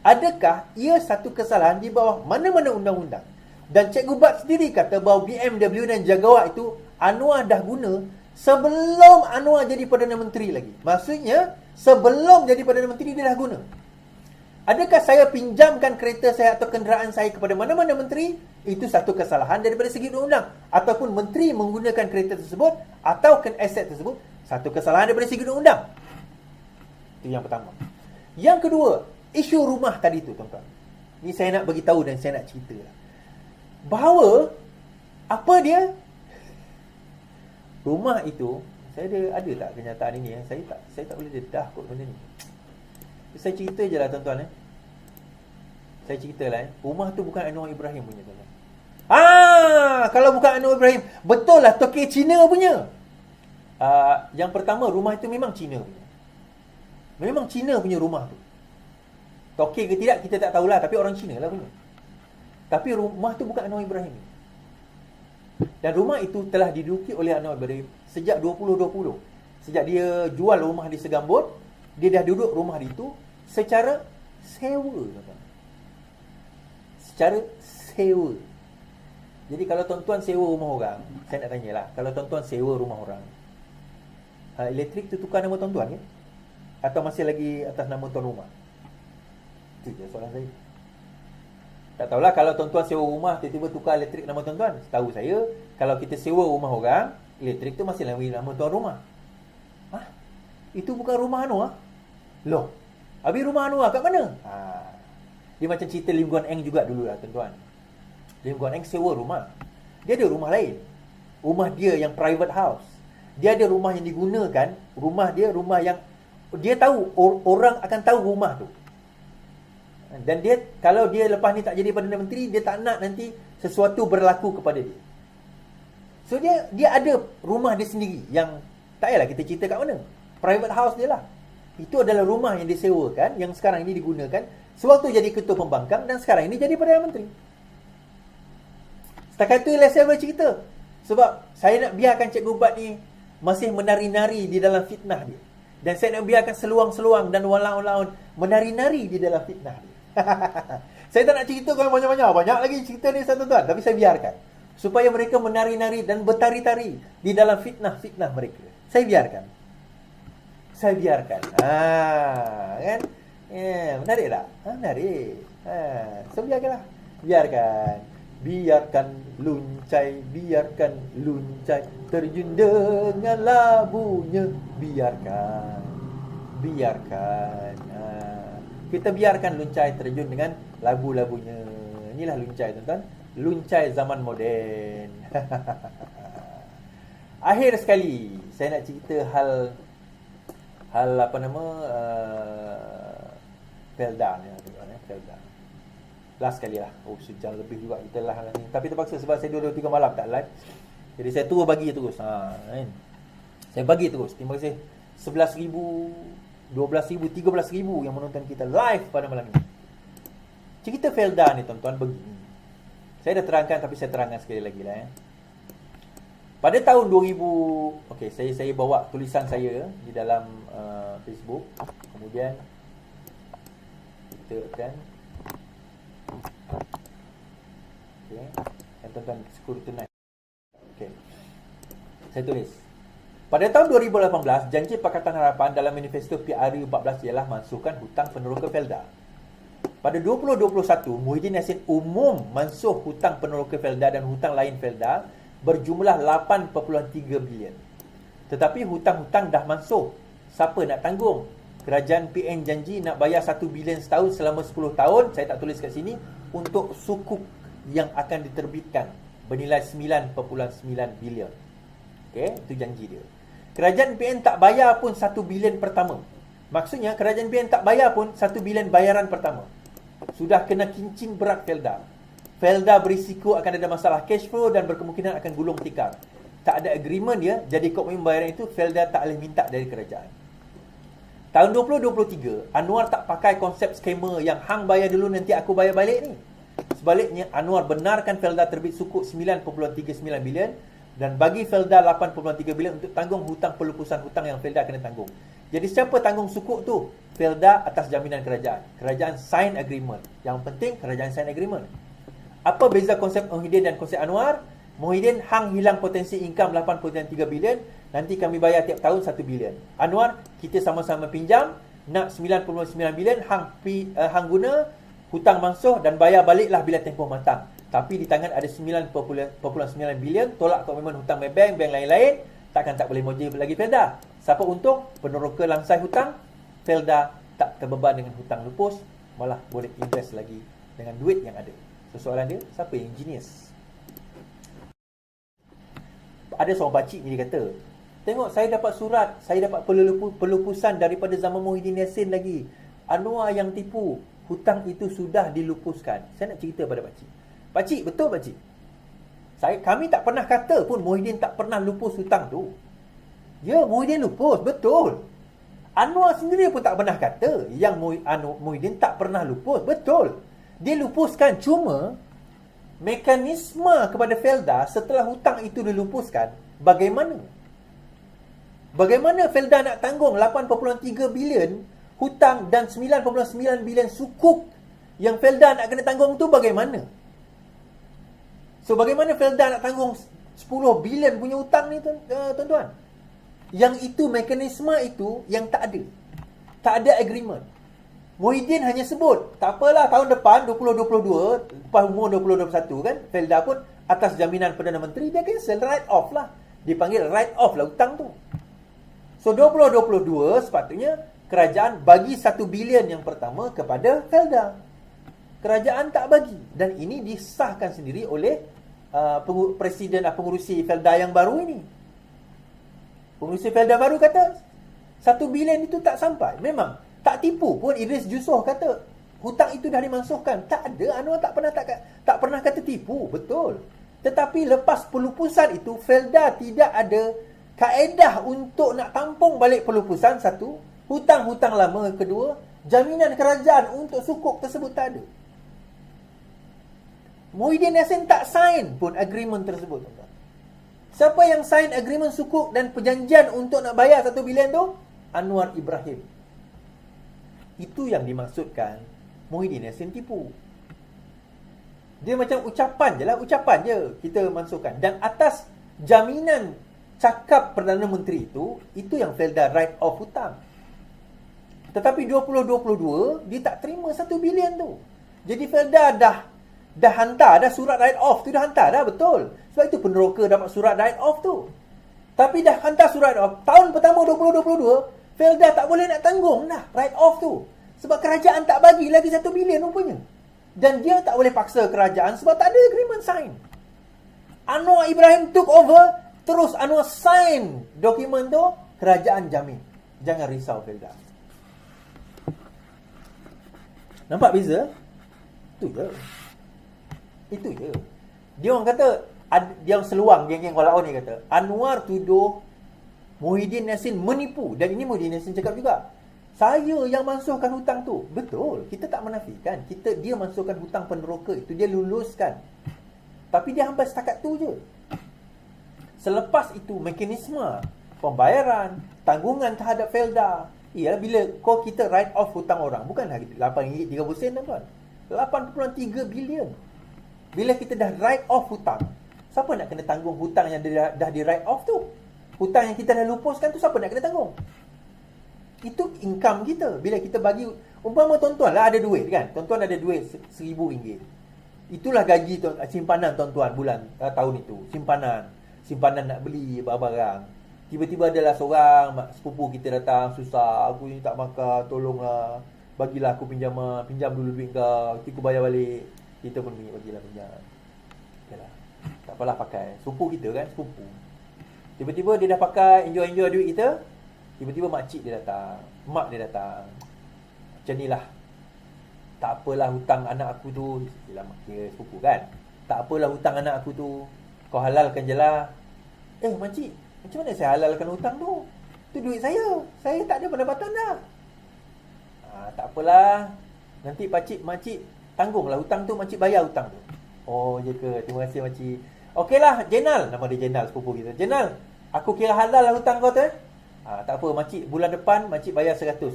Adakah ia satu kesalahan di bawah mana-mana undang-undang? Dan Cikgu Bat sendiri kata bahawa BMW dan Jaguar itu Anwar dah guna sebelum Anwar jadi Perdana Menteri lagi. Maksudnya, sebelum jadi Perdana Menteri dia dah guna. Adakah saya pinjamkan kereta saya atau kenderaan saya kepada mana-mana menteri? Itu satu kesalahan daripada segi undang-undang. Ataupun menteri menggunakan kereta tersebut atau aset tersebut, satu kesalahan daripada segi undang-undang. Itu yang pertama. Yang kedua, isu rumah tadi tu, tuan-tuan. Ni saya nak bagi tahu dan saya nak cerita lah. Bahawa apa dia? Rumah itu, saya ada tak kenyataan ini ya? Saya tak boleh dedah kot benda ni. Saya cerita je lah, tuan-tuan. Saya cerita lah. Rumah tu bukan Anwar Ibrahim punya, tuan-tuan. Kalau bukan Anwar Ibrahim, betul lah toke Cina punya. Yang pertama, rumah itu memang Cina punya. Memang Cina punya rumah tu. Toke ke tidak, kita tak tahulah. Tapi orang Cina lah punya. Tapi rumah tu bukan Anwar Ibrahim. Dan rumah itu telah diduduki oleh Anwar Ibrahim sejak 2020. Sejak dia jual rumah di Segambut, dia dah duduk rumah itu secara sewa. Secara sewa. Jadi kalau tuan-tuan sewa rumah orang, saya nak tanyalah, kalau tuan-tuan sewa rumah orang, elektrik tu tukar nama tuan-tuan ke? Atau masih lagi atas nama tuan rumah? Itu je soalan saya. Tak tahulah kalau tuan-tuan sewa rumah tiba-tiba tukar elektrik nama tuan-tuan. Setahu saya, kalau kita sewa rumah orang, elektrik tu masih lagi nama tuan rumah. Itu bukan rumah Anwar? Loh, habis rumah Anwar kat mana? Dia macam cerita Lim Guan Eng juga dulu lah, tuan-tuan. Lim Guan Eng sewa rumah. Dia ada rumah lain. Rumah dia yang private house. Dia ada rumah yang digunakan. Rumah dia, rumah yang dia tahu, orang akan tahu rumah tu. Dan dia, kalau dia lepas ni tak jadi Perdana Menteri, dia tak nak nanti sesuatu berlaku kepada dia. So dia ada rumah dia sendiri yang tak payahlah kita cerita kat mana. Private house dia lah. Itu adalah rumah yang disewakan, yang sekarang ini digunakan sewaktu jadi ketua pembangkang dan sekarang ini jadi Perdana Menteri. Setakat itu lah saya bercerita. Sebab saya nak biarkan Cikgu Bat ni masih menari-nari di dalam fitnah dia. Dan saya nak biarkan seluang-seluang dan walaun-laun menari-nari di dalam fitnah dia. Saya tak nak cerita kalau banyak-banyak. Banyak lagi cerita ni, tuan-tuan. Tapi saya biarkan. Supaya mereka menari-nari dan bertari-tari di dalam fitnah-fitnah mereka. Saya biarkan. saya biarkan. Kan? Menarik tak? Menarik. So biarkanlah. Biarkan luncai terjun dengan labunya. Biarkan. Kita biarkan luncai terjun dengan labu-labunya. Inilah luncai, tuan-tuan. Luncai zaman moden. Akhir sekali, saya nak cerita hal Felda ni, tuan-tuan. Felda. Last sekali lah. Sejam lebih juga kita lah ni. Tapi terpaksa sebab saya 2-3 malam tak live. Jadi saya bagi terus. Kan? Saya bagi terus. Terima kasih 11,000, 12,000, 13,000 yang menonton kita live pada malam ini. Cerita Felda ni, tuan-tuan, begini. Saya dah terangkan tapi saya terangkan sekali lagi lah. Pada tahun 2000, okey, saya bawa tulisan saya di dalam Facebook. Kemudian kita akan dan tuan-tuan scroll tonight. Okey. Saya tulis. Pada tahun 2018, janji Pakatan Harapan dalam manifesto PRU 14 ialah mansuhkan hutang peneroka Felda. Pada 2021, Muhyiddin Yassin umum mansuh hutang peneroka Felda dan hutang lain Felda berjumlah 8.3 bilion. Tetapi hutang-hutang dah mansuh. Siapa nak tanggung? Kerajaan PN janji nak bayar 1 bilion setahun selama 10 tahun. Saya tak tulis kat sini. Untuk sukuk yang akan diterbitkan bernilai 9.9 bilion. Okey, itu janji dia. Kerajaan PN tak bayar pun 1 bilion pertama. Maksudnya kerajaan PN tak bayar pun 1 bilion bayaran pertama. Sudah kena kincing berat Felda. Felda berisiko akan ada masalah cash flow dan berkemungkinan akan gulung tikar. Tak ada agreement dia, jadi komitmen bayaran itu Felda tak boleh minta dari kerajaan. Tahun 2023, Anwar tak pakai konsep skema yang hang bayar dulu nanti aku bayar balik ni. Sebaliknya, Anwar benarkan Felda terbit sukuk 9.39 bilion dan bagi Felda 8.3 bilion untuk tanggung hutang pelupusan hutang yang Felda kena tanggung. Jadi siapa tanggung sukuk tu? Felda atas jaminan kerajaan. Kerajaan sign agreement. Yang penting kerajaan sign agreement. Apa beza konsep Muhyiddin dan konsep Anwar? Muhyiddin hang hilang potensi income 8.3 bilion, nanti kami bayar tiap tahun 1 bilion. Anwar, kita sama-sama pinjam nak 9.9 bilion, hang guna hutang mansuh dan bayar baliklah bila tempoh matang. Tapi di tangan ada 9.9 bilion, tolak komitmen hutang bank lain-lain, takkan tak boleh moji lagi Felda. Siapa untung? Peneroka langsai hutang. Felda tak terbeban dengan hutang lupus, malah boleh invest lagi dengan duit yang ada. So, soalan dia, siapa yang genius? Ada seorang pakcik ni dia kata, tengok saya dapat surat, saya dapat pelupusan daripada zaman Muhyiddin Yassin lagi. Anwar yang tipu, hutang itu sudah dilupuskan. Saya nak cerita pada pakcik. Pakcik, betul pakcik? Kami tak pernah kata pun Muhyiddin tak pernah lupus hutang tu. Ya, Muhyiddin lupus, betul. Anwar sendiri pun tak pernah kata yang Muhyiddin tak pernah lupus, betul. Dia lupuskan, cuma mekanisme kepada Felda setelah hutang itu dilupuskan, bagaimana? Bagaimana Felda nak tanggung 8.3 bilion hutang dan 9.9 bilion sukuk yang Felda nak kena tanggung tu bagaimana? So bagaimana Felda nak tanggung 10 bilion punya hutang ni tuan-tuan? Yang itu mekanisme itu yang tak ada. Tak ada agreement. Muhyiddin hanya sebut, tak apalah tahun depan 2022, lepas umur 2021 kan, Felda pun atas jaminan Perdana Menteri dia cancel, write off lah. Dipanggil write off lah hutang tu. So 2022 sepatutnya kerajaan bagi 1 bilion yang pertama kepada Felda. Kerajaan tak bagi dan ini disahkan sendiri oleh presiden pengurusi Felda yang baru ini. Pengurusi Felda baru kata 1 bilion itu tak sampai. Memang tak tipu pun Idris Jusoh kata hutang itu dah dimansuhkan. Tak ada, Anwar tak pernah kata tipu, betul. Tetapi lepas pelupusan itu Felda tidak ada kaedah untuk nak tampung balik pelupusan satu, hutang-hutang lama kedua, jaminan kerajaan untuk sukuk tersebut tak ada. Muhyiddin Yassin tak sign pun agreement tersebut. Siapa yang sign agreement sukuk dan perjanjian untuk nak bayar 1 bilion tu? Anwar Ibrahim. Itu yang dimaksudkan Muhyiddin Yassin tipu. Dia macam ucapan je lah, ucapan je kita mansuhkan. Dan atas jaminan cakap Perdana Menteri itu yang Felda write off hutang. Tetapi 2022 dia tak terima 1 bilion tu. Jadi Felda dah hantar dah surat write off tu, dah hantar dah, betul. Sebab itu peneroka dapat surat write off tu. Tapi dah hantar surat write off. Tahun pertama 2022, Felda tak boleh nak tanggung dah write off tu. Sebab kerajaan tak bagi lagi 1 bilion rupanya. Dan dia tak boleh paksa kerajaan sebab tak ada agreement sign. Anwar Ibrahim took over, terus Anwar sign dokumen tu, kerajaan jamin. Jangan risau Felda. Nampak beza? Itu je. Dia orang kata, dia orang seluang, geng-geng Kuala ni kata, Anwar tuduh Muhyiddin Yassin menipu. Dan ini Muhyiddin Yassin cakap juga, saya yang masukkan hutang tu. Betul, kita tak menafikan. Dia masukkan hutang peneroka itu, dia luluskan. Tapi dia sampai setakat tu je. Selepas itu, mekanisme pembayaran, tanggungan terhadap Felda, ialah bila kita write off hutang orang, bukan RM8.30 tuan. 8.3 bilion. Bila kita dah write off hutang, siapa nak kena tanggung hutang yang dah di write off tu? Hutang yang kita dah lupuskan tu, siapa nak kena tanggung? Itu income kita. Bila kita bagi, umpama tuan-tuan lah ada duit kan, tuan-tuan ada duit RM1,000, itulah gaji simpanan tuan-tuan bulan tahun itu. Simpanan nak beli barang. Tiba-tiba adalah seorang sepupu kita datang, susah, aku ni tak makan, tolonglah, bagilah aku pinjam dulu duit kau, nanti aku bayar balik. Kita pun bagilah pinjam. Yalah, tak apalah pakai. Sepupu kita kan, sepupu. Tiba-tiba dia dah pakai, enjoy duit kita. Tiba-tiba mak dia datang. Macam ni lah. Tak apalah hutang anak aku tu. Yelah, mak kira sepupu kan. Tak apalah hutang anak aku tu, kau halalkan je lah. Makcik, macam mana saya halalkan hutang tu? Tu duit saya. Saya tak ada pendapatan dah. Tak apalah. Nanti makcik tanggunglah hutang tu, makcik bayar hutang tu. Oh, je ke? Terima kasih makcik. Okeylah, Jenal. Nama dia Jenal, sepupu kita. Jenal, aku kira halal lah hutang kau tu tak apa makcik, bulan depan makcik bayar 100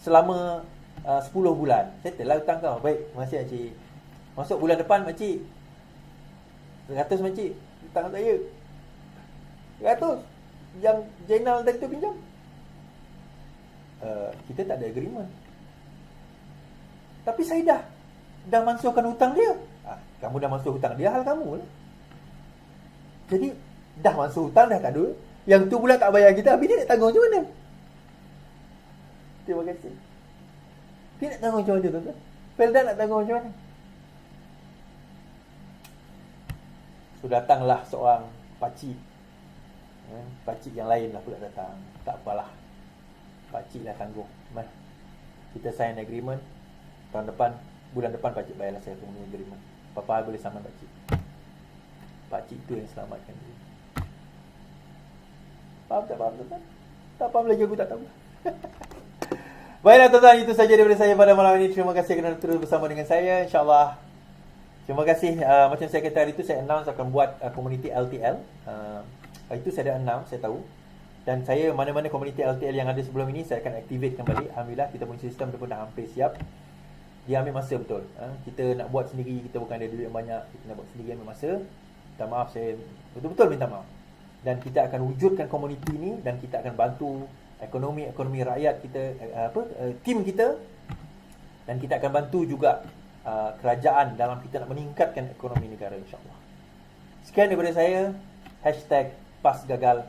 selama 10 bulan. Settle lah hutang kau. Baik, terima kasih makcik. Masuk bulan depan makcik, 100 makcik, hutang saya 100 yang Jenal tadi tu pinjam. Kita tak ada agreement. Tapi saya dah masukkan hutang dia. Kamu dah masuk hutang dia, hal kamu lah. Jadi dah masuk hutang, dah tak ada. Yang tu pula tak bayar kita, habis dia nak tanggung macam mana? Terima kasih. Dia nak tanggung macam mana tuan-tuan? Felda nak tanggung macam mana? So datanglah seorang pakcik. Pakcik yang lain lah pula datang. Tak apalah, pakcik lah tanggung. Kita sign agreement. Bulan depan pakcik bayarlah saya punya agreement. Papa boleh saman pakcik. Pakcik tu yang selamatkan dia. Faham tak faham tuan? Tak faham lagi, aku tak tahu. Baiklah tuan-tuan, itu saja daripada saya pada malam ini. Terima kasih kerana terus bersama dengan saya. InsyaAllah. Terima kasih. Macam saya kata hari itu, saya announce akan buat community LTL. Itu saya dah announce, saya tahu. Dan saya mana-mana community LTL yang ada sebelum ini, saya akan activate kembali. Alhamdulillah, kita punya sistem pun dah hampir siap. Dia ambil masa betul. Kita nak buat sendiri, kita bukan ada duit yang banyak. Kita nak buat sendiri, ambil masa. Minta maaf, saya betul-betul minta maaf. Dan kita akan wujudkan komuniti ini, dan kita akan bantu ekonomi rakyat kita, tim kita, dan kita akan bantu juga kerajaan dalam kita nak meningkatkan ekonomi negara, insyaAllah. Sekian daripada saya. #PasGagal,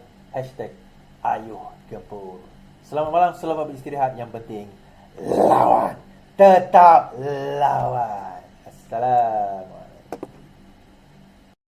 #Ayuh Gempur. Selamat malam, selamat beristirahat. Yang penting lawan, tetap lawan. Assalamualaikum.